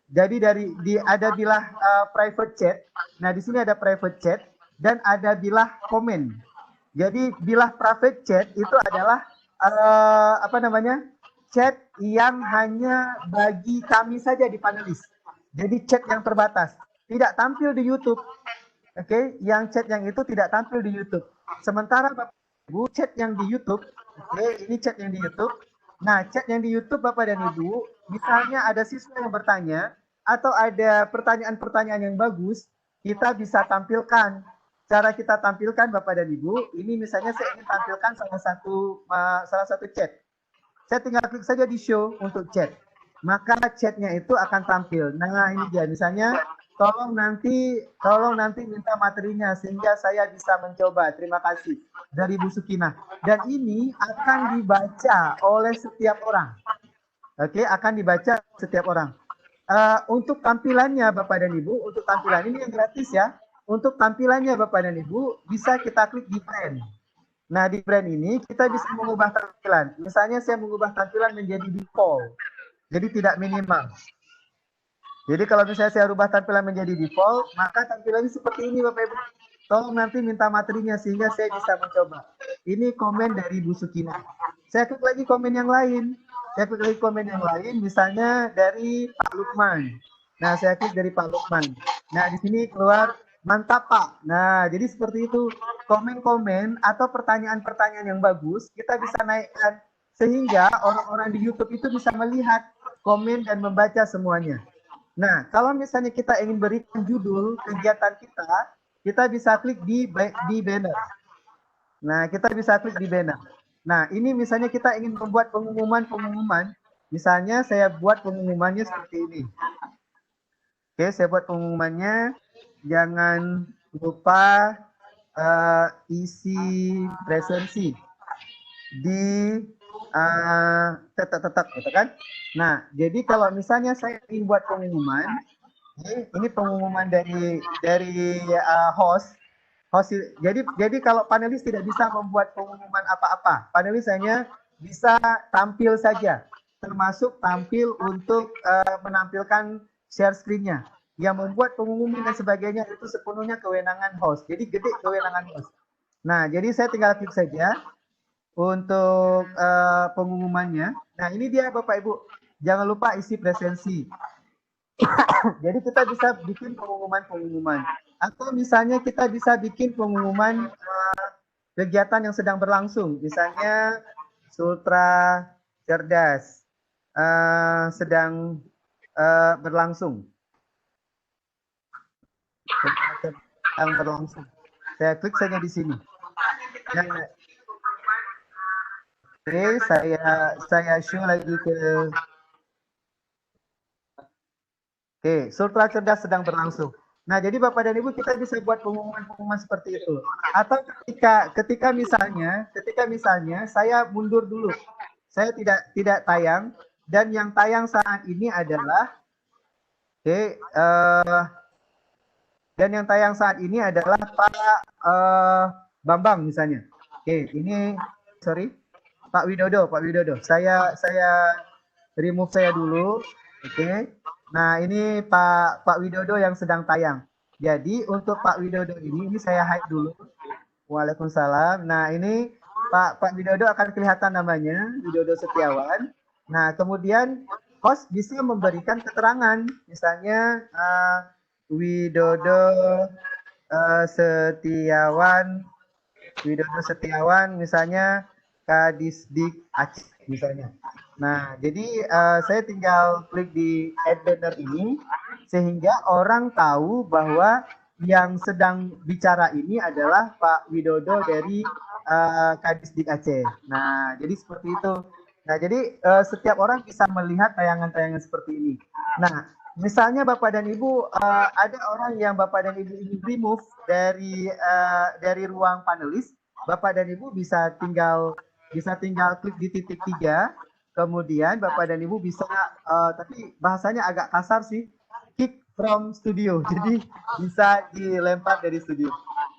Jadi ada bilah private chat. Nah, di sini ada private chat dan ada bilah komen. Jadi bilah private chat itu adalah apa namanya, chat yang hanya bagi kami saja di panelis. Jadi chat yang terbatas, tidak tampil di YouTube. Oke, yang chat yang itu tidak tampil di YouTube. Sementara Bapak Ibu chat yang di YouTube, oke, ini chat yang di YouTube. Nah, chat yang di YouTube Bapak dan Ibu, misalnya ada siswa yang bertanya atau ada pertanyaan-pertanyaan yang bagus, kita bisa tampilkan. Cara kita tampilkan Bapak dan Ibu, ini misalnya saya ingin tampilkan salah satu chat. Saya tinggal klik saja di show untuk chat. Maka chatnya itu akan tampil. Nah, ini dia misalnya, tolong nanti minta materinya sehingga saya bisa mencoba. Terima kasih dari Bu Sukinah. Dan ini akan dibaca oleh setiap orang. Oke, akan dibaca setiap orang. Untuk tampilannya Bapak dan Ibu, untuk tampilan ini yang gratis ya. Untuk tampilannya Bapak dan Ibu, bisa kita klik di brand. Nah, di brand ini kita bisa mengubah tampilan. Misalnya saya mengubah tampilan menjadi default. Jadi tidak minimal. Jadi kalau misalnya saya rubah tampilan menjadi default, maka tampilannya seperti ini Bapak Ibu. Tolong nanti minta materinya sehingga saya bisa mencoba. Ini komen dari Bu Sukinah. Saya klik lagi komen yang lain. Misalnya dari Pak Lukman. Nah, saya klik dari Pak Lukman. Nah, di sini keluar mantap Pak. Nah, jadi seperti itu. Komen-komen atau pertanyaan-pertanyaan yang bagus, kita bisa naikkan. Sehingga orang-orang di YouTube itu bisa melihat, komen, dan membaca semuanya. Nah, kalau misalnya kita ingin berikan judul kegiatan kita bisa klik di banner. Nah, kita bisa klik di banner. Nah, ini misalnya kita ingin membuat pengumuman. Misalnya saya buat pengumumannya seperti ini. Oke, saya buat pengumumannya. Jangan lupa isi presensi di tetap gitu kan. Nah, jadi kalau misalnya saya ingin buat pengumuman, ini pengumuman dari host. Jadi kalau panelis tidak bisa membuat pengumuman apa-apa, panelis hanya bisa tampil saja, termasuk tampil untuk menampilkan share screen-nya. Yang membuat pengumuman dan sebagainya itu sepenuhnya kewenangan host. Jadi gede kewenangan host. Nah, jadi saya tinggal klik saja untuk pengumumannya. Nah, ini dia Bapak Ibu. Jangan lupa isi presensi. Jadi kita bisa bikin pengumuman. Atau misalnya kita bisa bikin pengumuman kegiatan yang sedang berlangsung. Misalnya Sultra Cerdas sedang berlangsung. Saya klik saja di sini. Nah, oke, saya show lagi ke. Oke, Sultra Cerdas sedang berlangsung. Nah, jadi Bapak dan Ibu kita bisa buat pengumuman seperti itu. Atau ketika misalnya saya mundur dulu, saya tidak tayang dan yang tayang saat ini adalah Pak Bambang misalnya. Oke, ini sorry. Pak Widodo. Saya remove saya dulu. Oke. Nah, ini Pak Widodo yang sedang tayang. Jadi untuk Pak Widodo ini saya hide dulu. Waalaikumsalam. Nah, ini Pak Widodo akan kelihatan namanya, Widodo Setiawan. Nah, kemudian host bisa memberikan keterangan, misalnya Widodo Setiawan, misalnya Kadisdik Aceh misalnya. Nah, jadi saya tinggal klik di add banner ini sehingga orang tahu bahwa yang sedang bicara ini adalah Pak Widodo dari Kadisdik Aceh. Nah, jadi seperti itu. Nah, jadi setiap orang bisa melihat tayangan-tayangan seperti ini. Nah, misalnya Bapak dan Ibu ada orang yang Bapak dan Ibu ingin remove dari ruang panelis, Bapak dan Ibu bisa tinggal klik di titik 3, kemudian Bapak dan Ibu bisa tapi bahasanya agak kasar sih, kick from studio. Jadi bisa dilempar dari studio.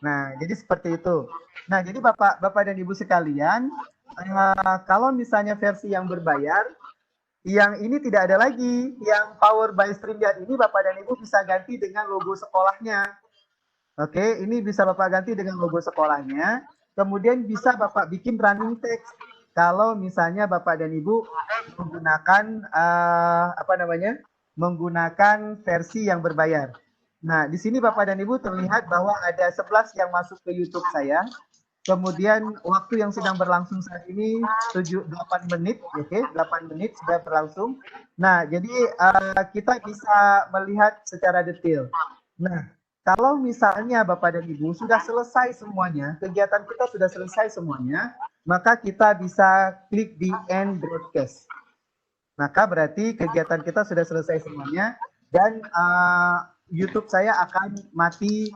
Nah, jadi seperti itu. Nah, jadi Bapak dan Ibu sekalian, kalau misalnya versi yang berbayar, yang ini tidak ada lagi, yang Power by StreamYard ini Bapak dan Ibu bisa ganti dengan logo sekolahnya. Oke, ini bisa Bapak ganti dengan logo sekolahnya. Kemudian bisa Bapak bikin running text. Kalau misalnya Bapak dan Ibu menggunakan menggunakan versi yang berbayar. Nah, di sini Bapak dan Ibu terlihat bahwa ada 11 yang masuk ke YouTube saya. Kemudian waktu yang sedang berlangsung saat ini 8 menit, oke, 8 menit sudah berlangsung. Nah, jadi kita bisa melihat secara detail. Nah, kalau misalnya Bapak dan Ibu sudah selesai semuanya, kegiatan kita sudah selesai semuanya, maka kita bisa klik di end broadcast. Maka berarti kegiatan kita sudah selesai semuanya dan YouTube saya akan mati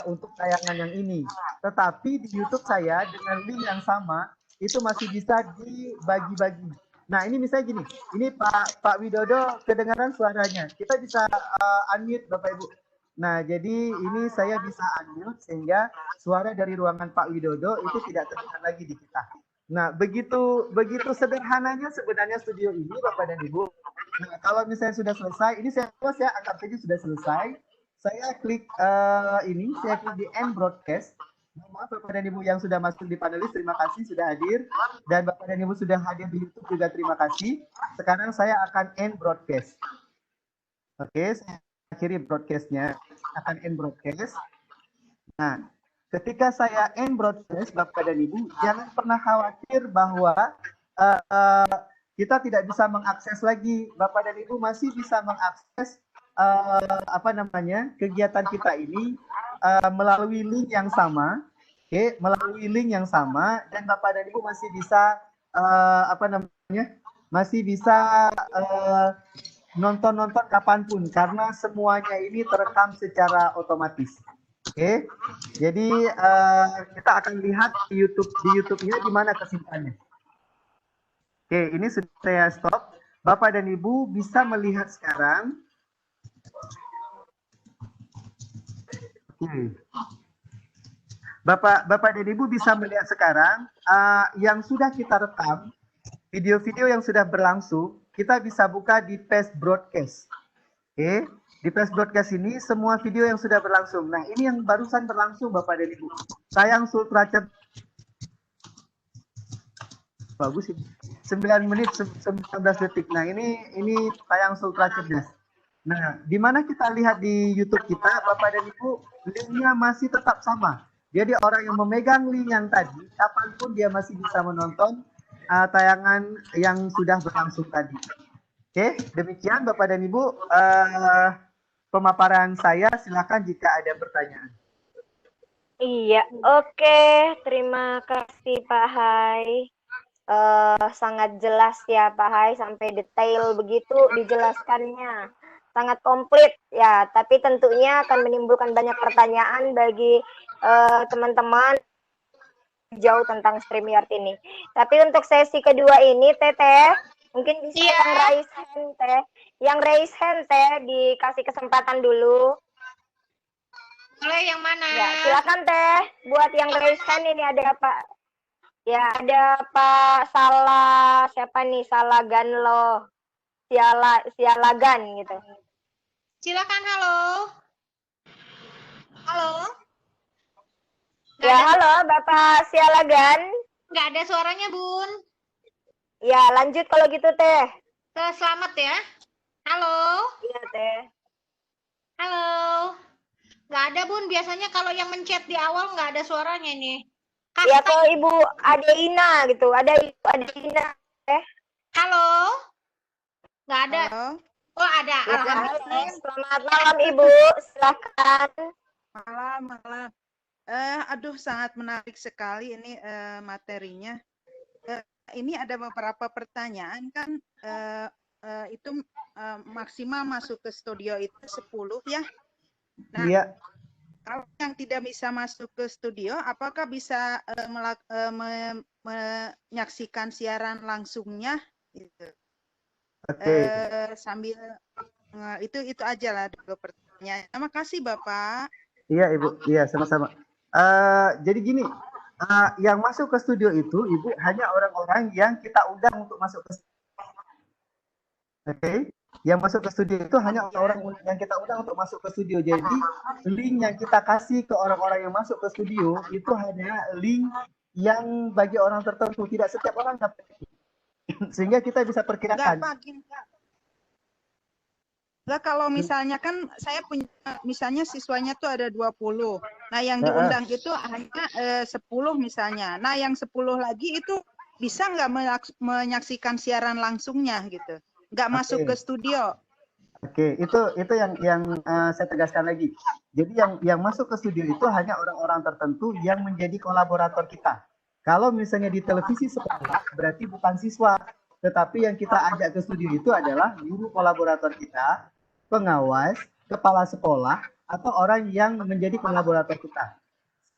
untuk tayangan yang ini. Tetapi di YouTube saya dengan link yang sama itu masih bisa dibagi-bagi. Nah, ini misalnya gini, ini Pak Widodo kedengaran suaranya. Kita bisa unmute Bapak Ibu. Nah, jadi ini saya bisa unmute sehingga suara dari ruangan Pak Widodo itu tidak terdengar lagi di kita. Nah, begitu sederhananya sebenarnya studio ini Bapak dan Ibu. Nah, kalau misalnya sudah selesai, ini saya anggap saja sudah selesai. Saya klik saya klik di end broadcast. Maaf Bapak dan Ibu yang sudah masuk di panelis, terima kasih sudah hadir. Dan Bapak dan Ibu sudah hadir di YouTube juga terima kasih. Sekarang saya akan end broadcast. Oke, saya akhiri broadcastnya, akan end broadcast. Nah, ketika saya end broadcast, Bapak dan Ibu, jangan pernah khawatir bahwa kita tidak bisa mengakses lagi. Bapak dan Ibu masih bisa mengakses kegiatan kita ini melalui link yang sama, melalui link yang sama, dan Bapak dan Ibu masih bisa masih bisa nonton kapanpun karena semuanya ini terekam secara otomatis. Oke, jadi kita akan lihat di YouTube-nya di mana kesimpulannya. Oke, ini sudah saya stop. Bapak dan Ibu bisa melihat sekarang. Oke. Bapak dan Ibu bisa melihat sekarang yang sudah kita rekam, video-video yang sudah berlangsung, kita bisa buka di past broadcast. Oke, di past broadcast ini semua video yang sudah berlangsung. Nah, ini yang barusan berlangsung Bapak dan Ibu. Sayang Sultra bagus ini. 9 menit 19 detik. Nah, ini tayang Sultra Cerdas. Nah, di mana kita lihat di YouTube kita, Bapak dan Ibu, linknya masih tetap sama. Jadi orang yang memegang link yang tadi, kapanpun dia masih bisa menonton tayangan yang sudah berlangsung tadi. Oke, demikian Bapak dan Ibu pemaparan saya. Silakan jika ada pertanyaan. Iya, oke. Terima kasih Pak Hai. Sangat jelas ya Pak Hai, sampai detail begitu dijelaskannya, sangat komplit ya. Tapi tentunya akan menimbulkan banyak pertanyaan bagi teman-teman jauh tentang StreamYard ini. Tapi untuk sesi kedua ini Teteh mungkin bisa yang raise hand Teh, dikasih kesempatan dulu. Boleh, yang mana? Ya, silakan Teh. Buat yang raise hand ini ada Pak. Ya, ada Pak siapa nih? Sialagan gitu. Silakan, halo. Halo. Halo Bapak Sialagan. Nggak ada suaranya, Bun. Ya, lanjut kalau gitu Teh. Selamat ya. Halo. Iya, Teh. Halo. Nggak ada, Bun. Biasanya kalau yang mencet di awal nggak ada suaranya nih. Ya ke Ibu Adeina gitu. Ada Ibu Adeina, Teh. Halo. Nggak ada. Halo. Oh, ada. Ya, Alhamdulillah. selamat malam Ibu. Silakan. Malam. Aduh, sangat menarik sekali ini materinya. Ini ada beberapa pertanyaan kan. Itu maksimal masuk ke studio itu 10 ya. Nah, Iya. kalau yang tidak bisa masuk ke studio, apakah bisa menyaksikan siaran langsungnya? Gitu. Oke. Sambil itu aja lah dulu pertanyaan. Terima kasih Bapak. Iya Ibu, iya sama-sama. Jadi gini, yang masuk ke studio itu Ibu hanya orang-orang yang kita undang untuk masuk ke studio. Oke, yang masuk ke studio itu hanya orang-orang yang kita undang untuk masuk ke studio. Jadi link yang kita kasih ke orang-orang yang masuk ke studio itu hanya link yang bagi orang tertentu, tidak setiap orang dapat. Sehingga kita bisa perkirakan. Enggak, kalau misalnya kan saya punya, misalnya siswanya tuh ada 20. Nah, yang diundang itu hanya 10 misalnya. Nah, yang 10 lagi itu bisa nggak menyaksikan siaran langsungnya gitu? Nggak masuk ke studio. Oke, itu yang saya tegaskan lagi. Jadi yang masuk ke studio itu hanya orang-orang tertentu yang menjadi kolaborator kita. Kalau misalnya di televisi sekolah, berarti bukan siswa, tetapi yang kita ajak ke studio itu adalah guru kolaborator kita, pengawas, kepala sekolah, atau orang yang menjadi kolaborator kita.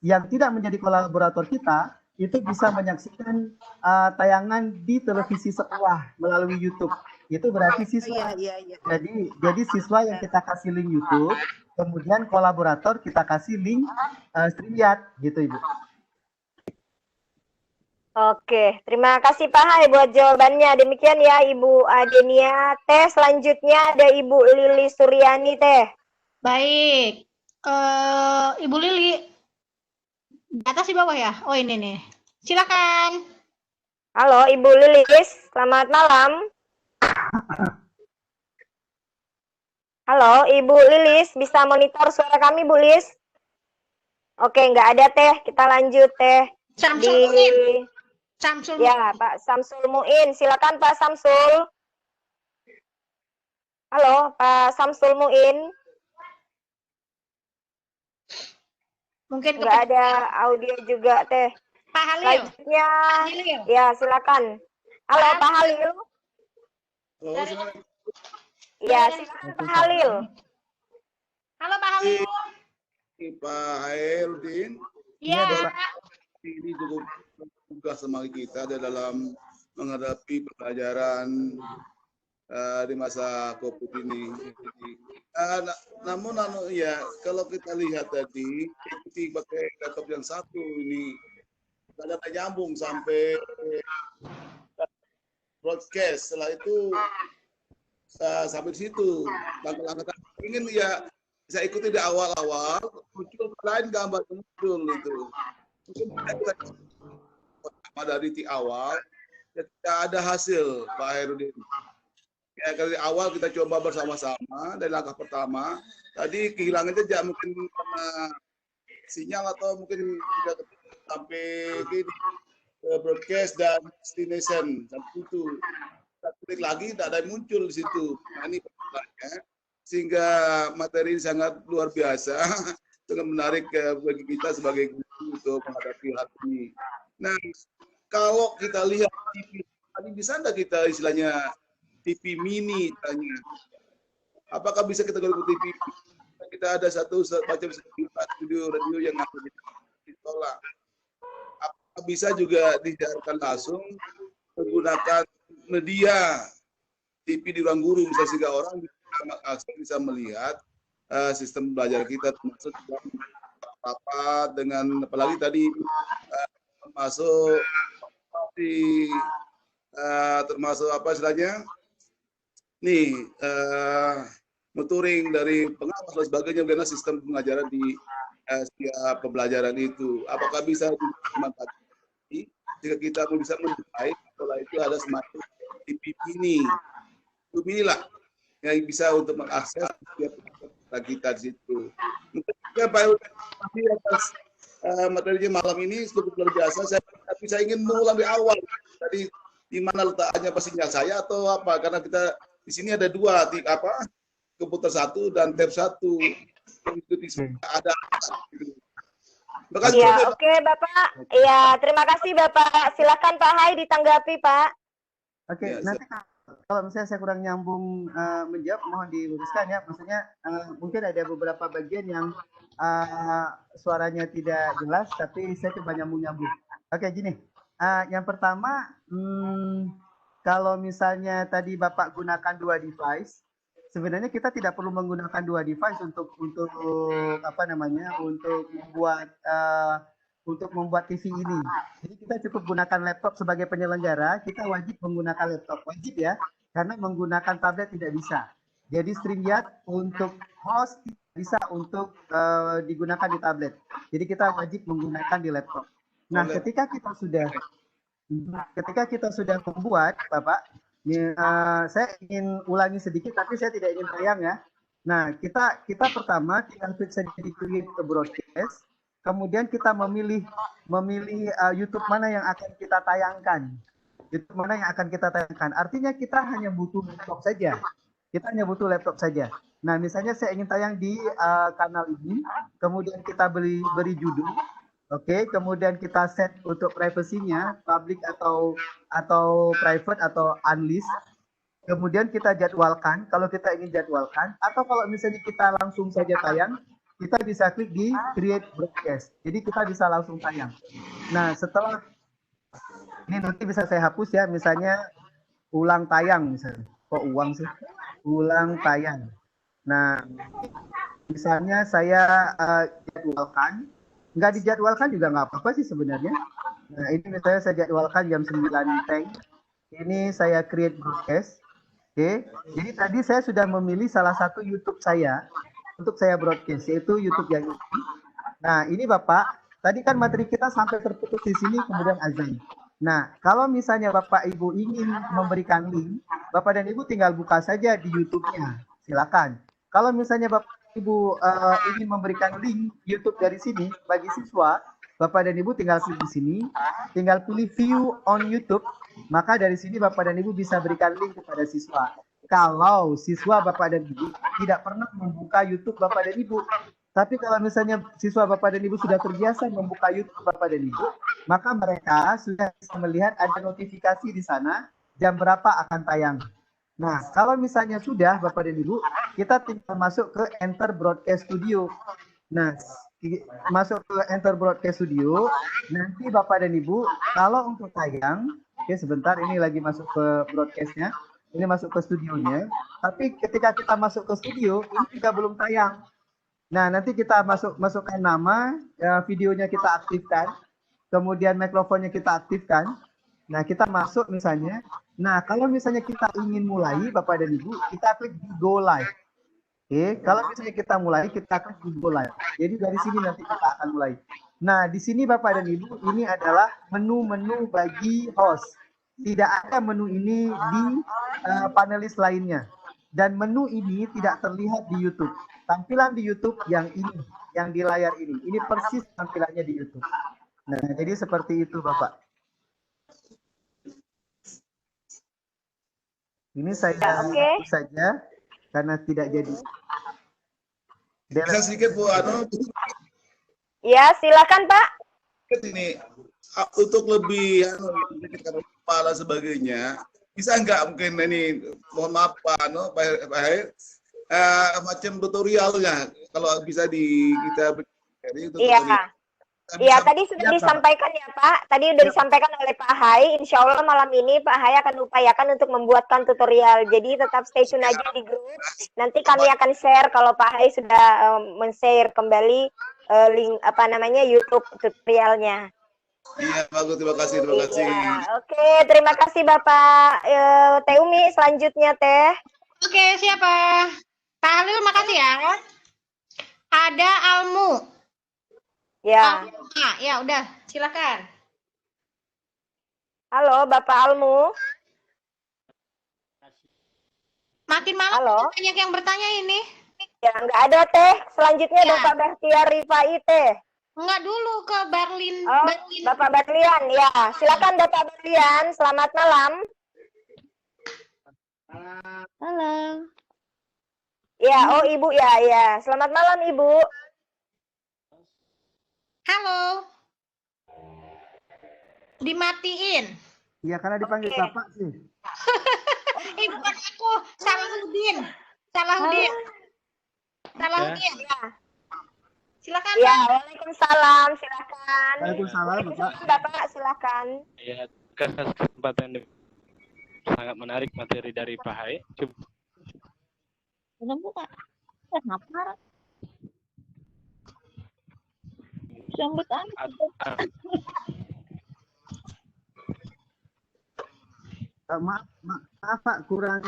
Yang tidak menjadi kolaborator kita, itu bisa menyaksikan tayangan di televisi sekolah melalui YouTube. Itu berarti siswa. Iya. Jadi siswa yang kita kasih link YouTube, kemudian kolaborator kita kasih link StreamYard, gitu Ibu. Oke, terima kasih Pak Hai buat jawabannya. Demikian ya Ibu Adenia. Teh, selanjutnya ada Ibu Lili Suryani, Teh. Baik. Ibu Lili. Di atas di bawah ya? Oh, ini nih. Silakan. Halo Ibu Lilis, selamat malam. Halo Ibu Lilis, bisa monitor suara kami Bu Lilis? Oke, nggak ada Teh. Kita lanjut Teh. Samsul Muin. Ya, Pak Samsul Muin. Silakan Pak Samsul. Halo, Pak Samsul Muin. Mungkin nggak ada audio juga, Teh. Pak Halil. Selanjutnya, ya silakan. Halo, Pak Halil. Ya, silakan Pak Halil. Halo, Pak Halil. Pak Hairudin. Iya. Ini cukup tugas sama kita dalam menghadapi pembelajaran di masa COVID ini. Namun ya kalau kita lihat tadi pakai laptop yang satu ini ada nyambung sampai broadcast. Setelah itu sampai di situ langkah-langkah ingin ya saya ikuti di awal-awal muncul lain gambar muncul itu. Mungkin dari di awal ya tidak ada hasil Pak Hairudin. Ya, dari awal kita coba bersama-sama dari langkah pertama. Tadi kehilangan jejak mungkin karena sinyal atau mungkin tidak sampai ke broadcast dan destination sampai itu. Klik lagi tidak ada yang muncul di situ. Nah, ini pertanyaannya sehingga materi ini sangat luar biasa sangat menarik bagi kita sebagai guru untuk menghadapi hal ini. Nah, kalau kita lihat TV, tadi bisa enggak kita istilahnya TV mini tanya. Apakah bisa kita gunakan TV? Kita ada satu macam studio radio yang ditolak. Apakah bisa juga dijalankan langsung menggunakan media TV di ruang guru misalnya sehingga orang bisa melihat sistem belajar kita termasuk rapat dengan apalagi tadi termasuk apa istilahnya nih mentoring dari pengawas dan sebagainya bagaimana sistem pengajaran di setiap pembelajaran itu apakah bisa dimanfaatkan jika kita bisa menilai setelah itu ada semacam TV ini inilah yang bisa untuk mengakses kita di situ. Mungkin Pak Heru terima atas materinya malam ini cukup luar biasa. Tapi saya ingin mengulang di awal tadi di mana letaknya sinyal saya atau apa, karena kita di sini ada dua komputer satu dan tab satu ada. Terima kasih. Ya, oke Bapak. Ya, terima kasih Bapak. Silakan Pak Hai ditanggapi Pak. Oke, Ya, nanti kalau misalnya saya kurang nyambung menjawab, mohon diluruskan ya. Maksudnya mungkin ada beberapa bagian yang suaranya tidak jelas, tapi saya coba nyambung. Oke, gini. Yang pertama, kalau misalnya tadi Bapak gunakan dua device, sebenarnya kita tidak perlu menggunakan dua device untuk membuat TV ini. Jadi kita cukup gunakan laptop sebagai penyelenggara. Kita wajib menggunakan laptop, wajib ya, karena menggunakan tablet tidak bisa. Jadi StreamYard untuk host bisa untuk digunakan di tablet. Jadi kita wajib menggunakan di laptop. Nah, ketika kita sudah membuat, Bapak, saya ingin ulangi sedikit, tapi saya tidak ingin tayang ya. Nah, kita pertama tinggal klik saja di create broadcast, kemudian kita memilih YouTube mana yang akan kita tayangkan. YouTube mana yang akan kita tayangkan. Artinya kita hanya butuh laptop saja. Nah, misalnya saya ingin tayang di kanal ini, kemudian kita beri judul. Oke, kemudian kita set untuk privasinya, public atau private atau unlist. Kemudian kita jadwalkan, kalau kita ingin jadwalkan, atau kalau misalnya kita langsung saja tayang, kita bisa klik di create broadcast. Jadi kita bisa langsung tayang. Nah, setelah ini nanti bisa saya hapus ya, misalnya ulang tayang misalnya. Kok uang sih? Ulang tayang. Nah, misalnya saya jadwalkan. Nggak dijadwalkan juga nggak apa-apa sih sebenarnya. Nah, ini misalnya saya jadwalkan jam 9 teng. Ini saya create broadcast. Oke. Jadi tadi saya sudah memilih salah satu YouTube saya untuk saya broadcast, yaitu YouTube yang ini. Nah, ini Bapak, tadi kan materi kita sampai terputus di sini kemudian azan. Nah, kalau misalnya Bapak Ibu ingin memberikan link, Bapak dan Ibu tinggal buka saja di YouTube-nya. Silakan. Kalau misalnya Bapak Ibu ingin memberikan link YouTube dari sini bagi siswa, Bapak dan Ibu tinggal klik di sini, tinggal pilih view on YouTube, maka dari sini Bapak dan Ibu bisa berikan link kepada siswa. Kalau siswa Bapak dan Ibu tidak pernah membuka YouTube Bapak dan Ibu, tapi kalau misalnya siswa Bapak dan Ibu sudah terbiasa membuka YouTube Bapak dan Ibu, maka mereka sudah bisa melihat ada notifikasi di sana jam berapa akan tayang. Nah, kalau misalnya sudah Bapak dan Ibu, kita tinggal masuk ke Enter Broadcast Studio. Nah, masuk ke Enter Broadcast Studio, nanti Bapak dan Ibu, kalau untuk tayang, oke sebentar, ini lagi masuk ke broadcastnya, ini masuk ke studionya, tapi ketika kita masuk ke studio, ini juga belum tayang. Nah, nanti kita masukkan nama, videonya kita aktifkan, kemudian mikrofonnya kita aktifkan. Nah, kita masuk misalnya. Nah, kalau misalnya kita ingin mulai, Bapak dan Ibu, kita klik di Go Live. Oke, kalau misalnya kita mulai, kita klik di Go Live. Jadi dari sini nanti kita akan mulai. Nah, di sini Bapak dan Ibu, ini adalah menu-menu bagi host. Tidak ada menu ini di panelis lainnya. Dan menu ini tidak terlihat di YouTube. Tampilan di YouTube yang ini, yang di layar ini. Ini persis tampilannya di YouTube. Nah, jadi seperti itu, Bapak. Ini saya hapus saja karena tidak jadi. Bisa sedikit Bu Ya, silakan Pak. Ini untuk lebih kepala sebagainya, bisa nggak mungkin ini, mohon maaf Pak Hai, macam tutorialnya kalau bisa kita beri. Iya, tadi sudah disampaikan ya Pak. Tadi sudah disampaikan oleh Pak Hai. Insya Allah malam ini Pak Hai akan upayakan untuk membuatkan tutorial. Jadi tetap stay tune aja di grup. Nanti kami akan share kalau Pak Hai sudah men-share kembali link YouTube tutorialnya. Iya, bagus. Terima kasih. Iya, oke, terima kasih Bapak. Teh Umi selanjutnya Teh. Oke, siapa? Pak Halil, makasih ya. Ada Almu. Ya. Ya udah, silakan. Halo, Bapak Almu. Makin malam Halo. banyak yang bertanya ini. Ya, nggak ada teh. Selanjutnya Ya. Bapak Bahtiar Rifai teh. Enggak dulu ke Berlin. Oh, Berlin. Bapak Barlian. Ya, silakan Bapak Barlian. Selamat malam. Halo. Ya, oh Ibu ya, ya. Selamat malam Ibu. Halo. Dimatiin. Iya, karena dipanggil Oke. Bapak sih. Bukan aku, Salahuddin. Salahuddin. Salahuddin. Ya. Silakan, Ya, Pak. Waalaikumsalam. Silakan. Waalaikumsalam, Bapak. Bapak, silakan. Ya, atas kesempatan yang sangat menarik materi dari Pak Hai. Udah buka. Kenapa? Sambut Maaf Pak, kurang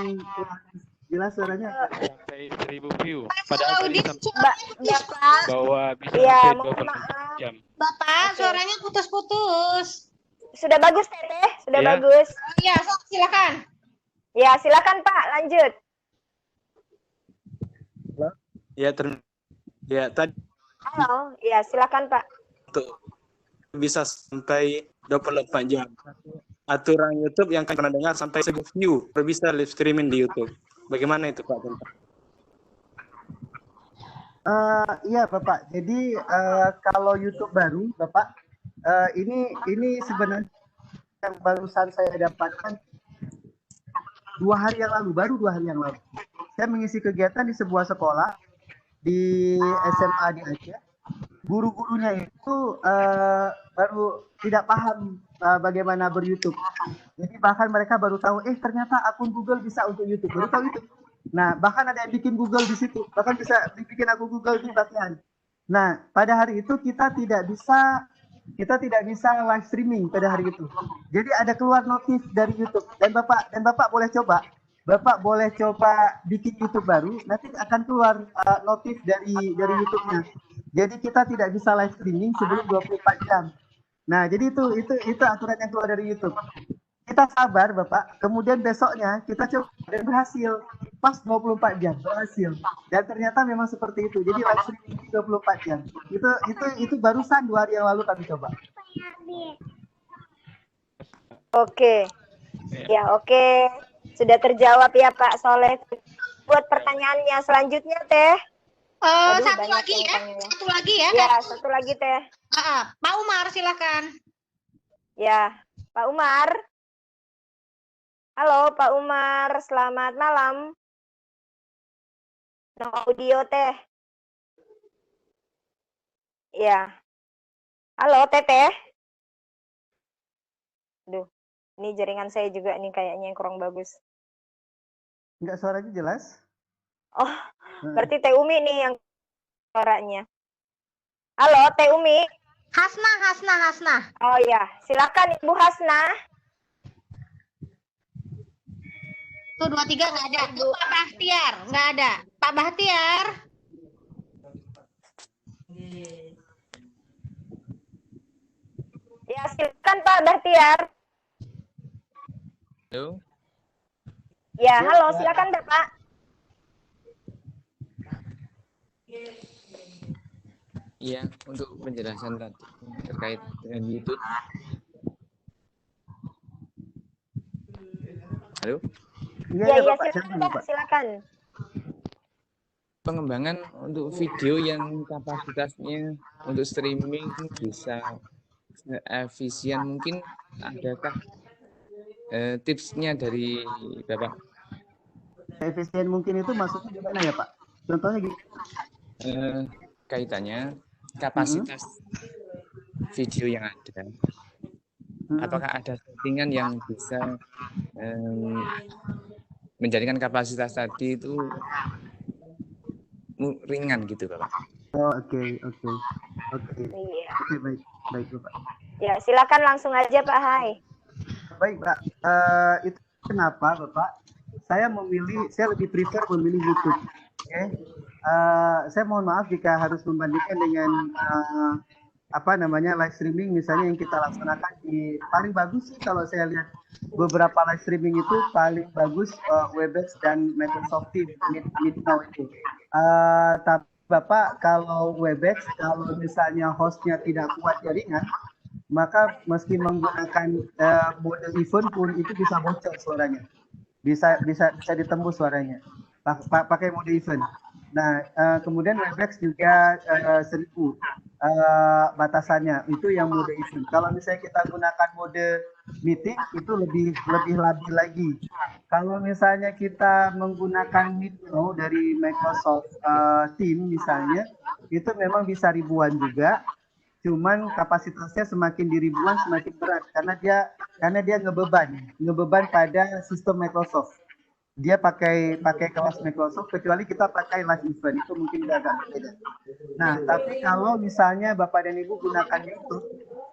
jelas suaranya. Sampai 1000 view. Padahal tadi Salahuddin, sempat Ya, Pak. bahwa bisa Iya, sampai mohon 24 maaf. jam. Bapak, Oke. suaranya putus-putus. Sudah bagus, Teteh? Sudah Ya. bagus. Iya, silakan. Ya, silakan Pak, lanjut. Ya, tadi Halo. Ya, silakan Pak. untuk bisa sampai 24 jam. Aturan YouTube yang kami pernah dengar sampai 1000 view baru bisa live streaming di YouTube. Bagaimana itu Pak? Iya Bapak. Jadi kalau YouTube baru, Bapak, ini sebenarnya yang barusan saya dapatkan 2 hari yang lalu, baru 2 hari yang lalu. Saya mengisi kegiatan di sebuah sekolah di SMA di Aceh. Guru-gurunya itu baru tidak paham bagaimana ber-YouTube. Jadi bahkan mereka baru tahu, ternyata akun Google bisa untuk YouTube. Baru tahu itu. Nah, bahkan ada yang bikin Google di situ. Bahkan bisa dibikin akun Google di bagian. Nah, pada hari itu kita tidak bisa live streaming pada hari itu. Jadi ada keluar notif dari YouTube dan Bapak boleh coba. Bapak boleh coba bikin YouTube baru, nanti akan keluar notif dari YouTube-nya. Jadi kita tidak bisa live streaming sebelum 24 jam. Nah, jadi itu aturan yang keluar dari YouTube. Kita sabar, Bapak. Kemudian besoknya kita coba dan berhasil. Pas 24 jam berhasil. Dan ternyata memang seperti itu. Jadi live streaming 24 jam. Itu barusan 2 hari yang lalu kami coba. Oke. Ya, oke. Sudah terjawab ya Pak Soleh. Buat pertanyaannya selanjutnya Teh. Aduh, Satu banyak lagi yang ya. tanya. Satu lagi ya. Ya, satu lagi Teh. Pak Umar, silakan. Ya, Pak Umar. Halo Pak Umar, selamat malam. No audio Teh. Ya. Halo Teteh. Duh, ini jaringan saya juga nih kayaknya yang kurang bagus. Enggak, suaranya jelas? Oh, berarti Teh Umi nih yang suaranya. Halo Teh Umi. Hasna. Oh ya, silakan Ibu Hasna. Tuh 23 nggak ada. Tuh Pak Bahtiar nggak ada. Pak Bahtiar. Ya, silakan Pak Bahtiar. Halo. Ya, halo, silakan Bapak. Iya, untuk penjelasan tadi terkait dengan YouTube. Halo? Ya, Bapak. silakan Pak, silakan. Pengembangan untuk video yang kapasitasnya untuk streaming bisa efisien, mungkin adakah tipsnya dari Bapak? Efisien mungkin itu maksudnya gimana ya Pak? Contohnya gitu. Kaitannya kapasitas video yang ada. Apakah ada settingan yang bisa menjadikan kapasitas tadi itu ringan gitu, Bapak? Oh, oke. Iya. Oke, baik Bapak. Ya, silakan langsung aja Pak Hai. Baik, Pak. Itu kenapa, Bapak? Saya lebih prefer memilih YouTube. Oke. Saya mohon maaf jika harus membandingkan dengan live streaming misalnya yang kita laksanakan di paling bagus sih kalau saya lihat beberapa live streaming itu paling bagus Webex dan Microsoft Teams, Meet Now itu. Tapi Bapak, kalau Webex, kalau misalnya hostnya tidak kuat jaringan, maka meski menggunakan mode event pun itu bisa bocor suaranya, bisa ditembus suaranya pakai mode event. Nah, kemudian Webex juga 1000 batasannya, itu yang mode event. Kalau misalnya kita gunakan mode meeting itu lebih labil lagi. Kalau misalnya kita menggunakan Meet Now dari Microsoft Teams misalnya, itu memang bisa ribuan juga. Cuman kapasitasnya semakin di ribuan semakin berat karena dia ngebeban pada sistem Microsoft. Dia pakai kelas Microsoft, kecuali kita pakai live event itu mungkin agak berbeda. Nah, tapi kalau misalnya Bapak dan Ibu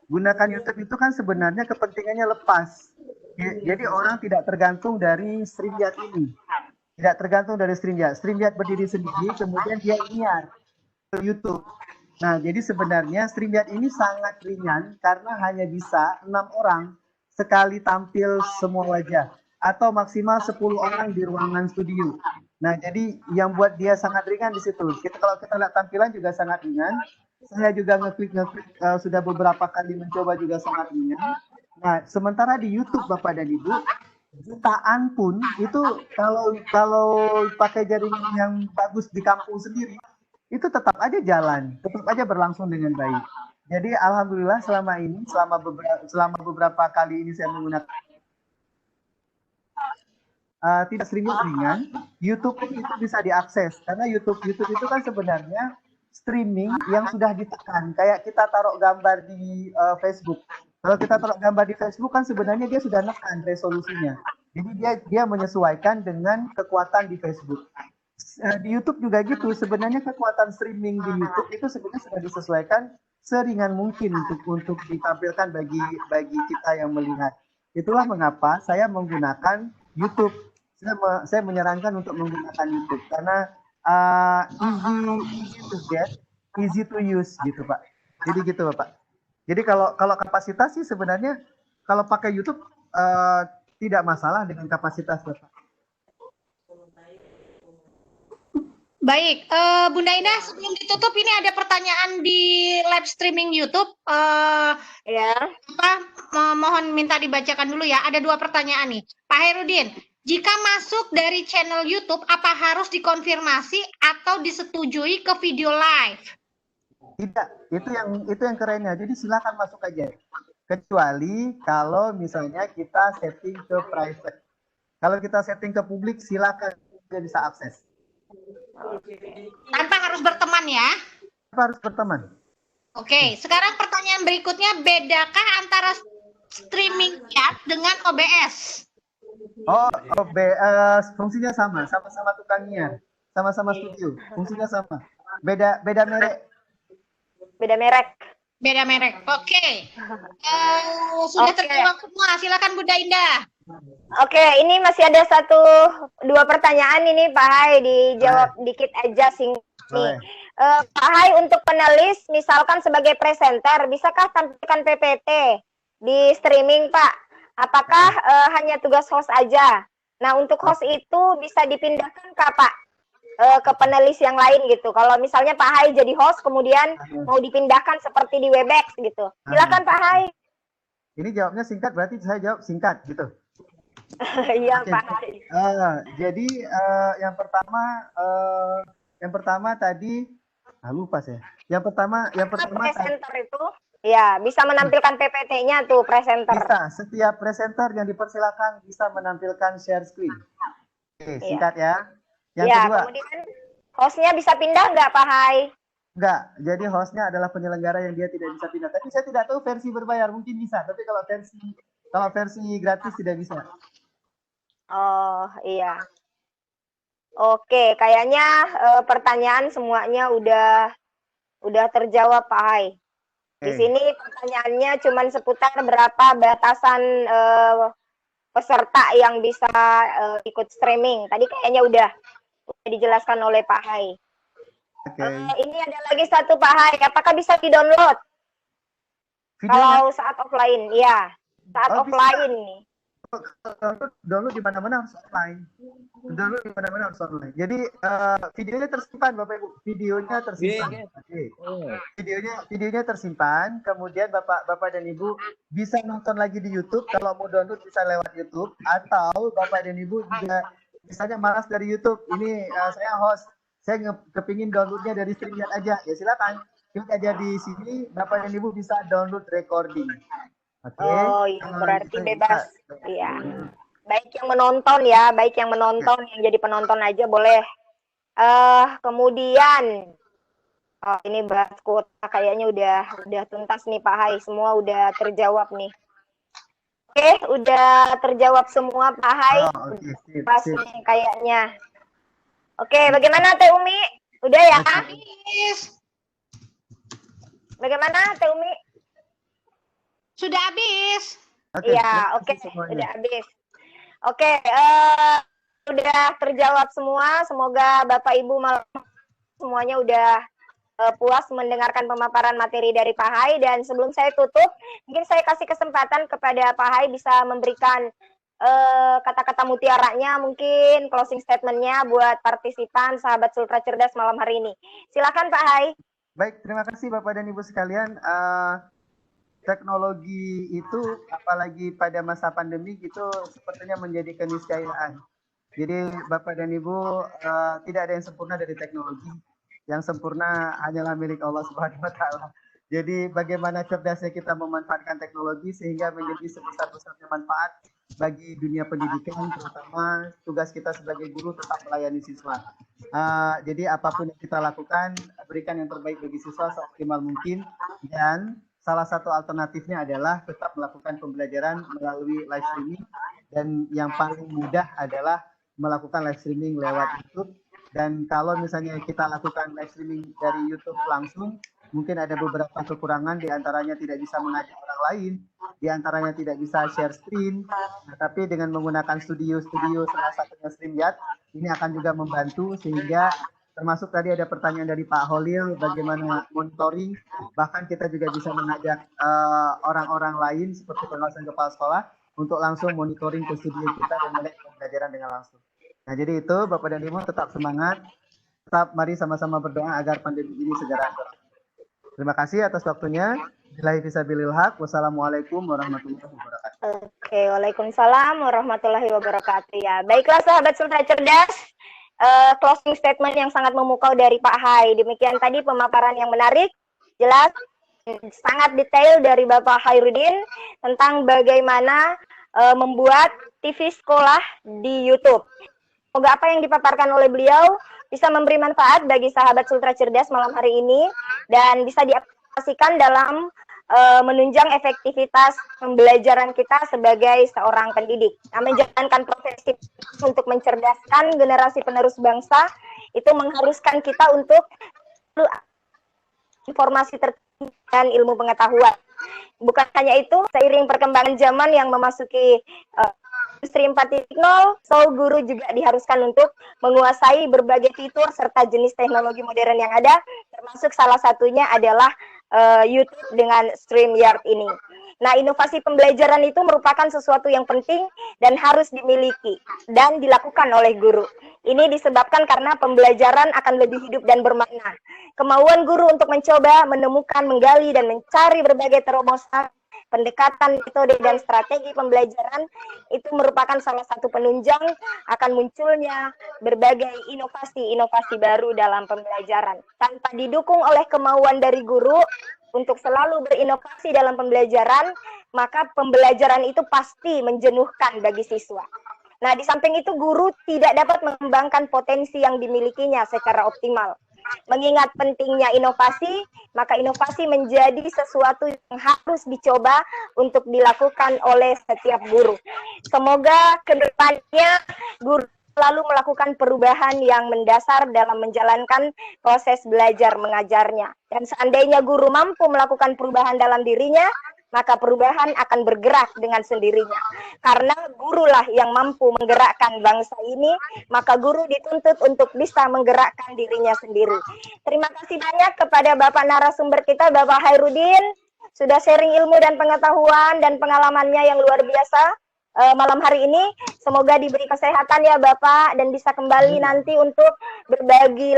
gunakan YouTube itu kan sebenarnya kepentingannya lepas. Jadi orang tidak tergantung dari StreamYard ini. Tidak tergantung dari StreamYard. StreamYard berdiri sendiri, kemudian dia nyiar ke YouTube. Nah, jadi sebenarnya StreamYard ini sangat ringan karena hanya bisa 6 orang sekali tampil semua wajah atau maksimal 10 orang di ruangan studio. Nah, jadi yang buat dia sangat ringan di situ. Kalau kita lihat tampilan juga sangat ringan. Saya juga ngeklik sudah beberapa kali mencoba juga sangat ringan. Nah, sementara di YouTube Bapak dan Ibu, jutaan pun itu kalau pakai jaringan yang bagus di kampung sendiri, itu tetap aja jalan, tetap aja berlangsung dengan baik. Jadi alhamdulillah selama beberapa kali ini saya menggunakan tidak ringan, YouTube itu bisa diakses karena YouTube itu kan sebenarnya streaming yang sudah ditekan. Kayak kita taruh gambar di Facebook. Kalau kita taruh gambar di Facebook kan sebenarnya dia sudah nekan resolusinya. Jadi dia menyesuaikan dengan kekuatan di Facebook. Di YouTube juga gitu, sebenarnya kekuatan streaming di YouTube itu sebenarnya sudah disesuaikan seringan mungkin untuk ditampilkan bagi kita yang melihat. Itulah mengapa saya menggunakan YouTube. Saya menyarankan untuk menggunakan YouTube karena easy to get, easy to use gitu Pak. Jadi gitu Pak. Jadi kalau kapasitas sih sebenarnya kalau pakai YouTube tidak masalah dengan kapasitas Bapak. Baik, Bunda Indah, sebelum ditutup ini ada pertanyaan di live streaming YouTube. Mohon minta dibacakan dulu ya. Ada 2 pertanyaan nih. Pak Hairudin, jika masuk dari channel YouTube, apa harus dikonfirmasi atau disetujui ke video live? Tidak, itu yang kerennya. Jadi silakan masuk aja. Kecuali kalau misalnya kita setting ke private. Kalau kita setting ke publik, silakan dia bisa akses. Tanpa harus berteman ya? Tanpa harus berteman. Oke, sekarang pertanyaan berikutnya, bedakah antara streaming chat dengan OBS? Fungsinya sama-sama tukang nyiar, sama-sama studio, fungsinya sama. Beda merek. Beda merek. Oke. Sudah terjawab semua. Silakan Bunda Indah. Oke, ini masih ada 1-2 pertanyaan ini Pak Hai, dijawab dikit aja singkat nih. Pak Hai, untuk penulis misalkan sebagai presenter, bisakah tampilkan PPT di streaming Pak? Apakah hanya tugas host aja? Nah, untuk host itu bisa dipindahkan ke Pak? Ke penulis yang lain gitu. Kalau misalnya Pak Hai jadi host kemudian mau dipindahkan seperti di Webex gitu. Silakan Pak Hai. Ini jawabnya singkat, berarti saya jawab singkat gitu. Iya Pak Hai. Jadi yang pertama tadi lupa saya. Yang pertama presenter itu ya bisa menampilkan PPT-nya tuh presenter. Bisa, setiap presenter yang dipersilakan bisa menampilkan share screen. Oke, singkat ya. Yang kedua, kemudian hostnya bisa pindah nggak Pak Hai? Nggak, jadi hostnya adalah penyelenggara yang dia tidak bisa pindah. Tapi saya tidak tahu versi berbayar, mungkin bisa. Tapi kalau versi gratis tidak bisa. Oh iya. Oke, kayaknya pertanyaan semuanya udah terjawab Pak Hai. Di sini pertanyaannya cuma seputar berapa batasan peserta yang bisa ikut streaming. Tadi kayaknya udah dijelaskan oleh Pak Hai. Ini ada lagi 1 Pak Hai. Apakah bisa di-download? Kalau saat offline, iya. Saat offline nih. download di mana-mana harus online. Download di mana-mana harus online. Jadi videonya tersimpan Bapak Ibu, videonya tersimpan. Videonya tersimpan, kemudian Bapak dan Ibu bisa nonton lagi di YouTube. Kalau mau download bisa lewat YouTube, atau Bapak dan Ibu juga misalnya malas dari YouTube. Ini saya host, saya kepingin downloadnya dari StreamYard aja. Ya silakan, klik aja di sini, Bapak dan Ibu bisa download recording. Oke. Oh, iya, berarti bebas. Iya. Baik yang menonton ya, baik yang menonton, yang jadi penonton aja boleh. Kemudian ini bahas kuota kayaknya udah tuntas nih Pak Hai, semua udah terjawab nih. Oke, udah terjawab semua Pak Hai. Pas nih kayaknya. Oke, bagaimana Teh Umi? Udah ya? Habis. Bagaimana Teh Umi? Sudah habis. Iya, oke, udah habis. Oke, udah terjawab semua. Semoga Bapak Ibu semuanya udah puas mendengarkan pemaparan materi dari Pak Hai. Dan sebelum saya tutup, mungkin saya kasih kesempatan kepada Pak Hai bisa memberikan kata-kata mutiaranya, mungkin closing statement-nya buat partisipan sahabat Sultra Cerdas malam hari ini. Silakan Pak Hai. Baik, terima kasih Bapak dan Ibu sekalian. Teknologi itu apalagi pada masa pandemi itu sepertinya menjadi keniscayaan. Jadi Bapak dan Ibu tidak ada yang sempurna dari teknologi. Yang sempurna hanyalah milik Allah Subhanahu wa taala. Jadi bagaimana cerdasnya kita memanfaatkan teknologi sehingga menjadi sebesar-besarnya manfaat bagi dunia pendidikan, terutama tugas kita sebagai guru tetap melayani siswa. Jadi apapun yang kita lakukan, berikan yang terbaik bagi siswa seoptimal mungkin, dan salah satu alternatifnya adalah tetap melakukan pembelajaran melalui live streaming, dan yang paling mudah adalah melakukan live streaming lewat YouTube. Dan kalau misalnya kita lakukan live streaming dari YouTube langsung, mungkin ada beberapa kekurangan, diantaranya tidak bisa mengajak orang lain, diantaranya tidak bisa share screen. Nah, tapi dengan menggunakan studio salah satunya StreamYard, ini akan juga membantu, sehingga termasuk tadi ada pertanyaan dari Pak Holil, bagaimana monitoring, bahkan kita juga bisa mengajak orang-orang lain seperti pengawasan kepala sekolah untuk langsung monitoring ke studio kita dan melihat pembelajaran dengan langsung. Nah, jadi itu Bapak dan Ibu tetap semangat, tetap mari sama-sama berdoa agar pandemi ini segera berakhir. Terima kasih atas waktunya. Billahi fisabilil haq. Wassalamualaikum warahmatullahi wabarakatuh. Oke, waalaikumsalam warahmatullahi wabarakatuh. Ya, baiklah sahabat Sultra Cerdas. Closing statement yang sangat memukau dari Pak Hai. Demikian tadi pemaparan yang menarik, jelas, sangat detail dari Bapak Hairudin tentang bagaimana membuat TV sekolah di YouTube. Semoga apa yang dipaparkan oleh beliau bisa memberi manfaat bagi sahabat Sultra Cerdas malam hari ini dan bisa diaplikasikan dalam menunjang efektivitas pembelajaran kita sebagai seorang pendidik. Nah, menjalankan profesi untuk mencerdaskan generasi penerus bangsa itu mengharuskan kita untuk informasi terkini dan ilmu pengetahuan. Bukan hanya itu, seiring perkembangan zaman yang memasuki industri 4.0, so guru juga diharuskan untuk menguasai berbagai fitur serta jenis teknologi modern yang ada, termasuk salah satunya adalah YouTube dengan StreamYard ini. Nah, inovasi pembelajaran itu merupakan sesuatu yang penting dan harus dimiliki dan dilakukan oleh guru. Ini disebabkan karena pembelajaran akan lebih hidup dan bermakna. Kemauan guru untuk mencoba, menemukan, menggali, dan mencari berbagai terobosan, pendekatan, metode, dan strategi pembelajaran itu merupakan salah satu penunjang akan munculnya berbagai inovasi-inovasi baru dalam pembelajaran. Tanpa didukung oleh kemauan dari guru untuk selalu berinovasi dalam pembelajaran, maka pembelajaran itu pasti menjenuhkan bagi siswa. Nah, di samping itu guru tidak dapat mengembangkan potensi yang dimilikinya secara optimal. Mengingat pentingnya inovasi, maka inovasi menjadi sesuatu yang harus dicoba untuk dilakukan oleh setiap guru. Semoga ke depannya guru selalu melakukan perubahan yang mendasar dalam menjalankan proses belajar mengajarnya. Dan seandainya guru mampu melakukan perubahan dalam dirinya, maka perubahan akan bergerak dengan sendirinya. Karena gurulah yang mampu menggerakkan bangsa ini, maka guru dituntut untuk bisa menggerakkan dirinya sendiri. Terima kasih banyak kepada Bapak narasumber kita, Bapak Hairudin, sudah sharing ilmu dan pengetahuan dan pengalamannya yang luar biasa. malam hari ini. Semoga diberi kesehatan ya Bapak dan bisa kembali nanti untuk berbagi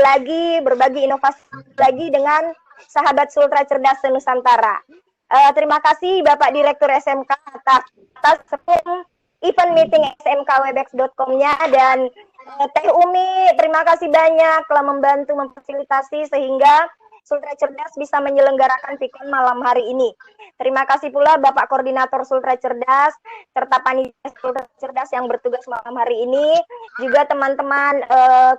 inovasi lagi dengan sahabat Sultra Cerdas Nusantara. Terima kasih Bapak Direktur SMK atas event meeting smkwebex.com-nya dan Teh Umi, terima kasih banyak telah membantu memfasilitasi sehingga Sultra Cerdas bisa menyelenggarakan Pikon malam hari ini. Terima kasih pula Bapak Koordinator Sultra Cerdas serta panitia Sultra Cerdas yang bertugas malam hari ini. Juga teman-teman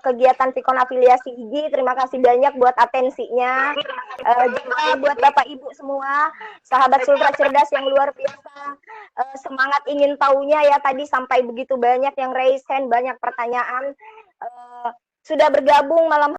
kegiatan Pikon afiliasi IGI, terima kasih banyak buat atensinya. Juga buat Bapak Ibu semua, sahabat Sultra Cerdas yang luar biasa semangat ingin tahunya ya, tadi sampai begitu banyak yang raise hand, banyak pertanyaan. Sudah bergabung malam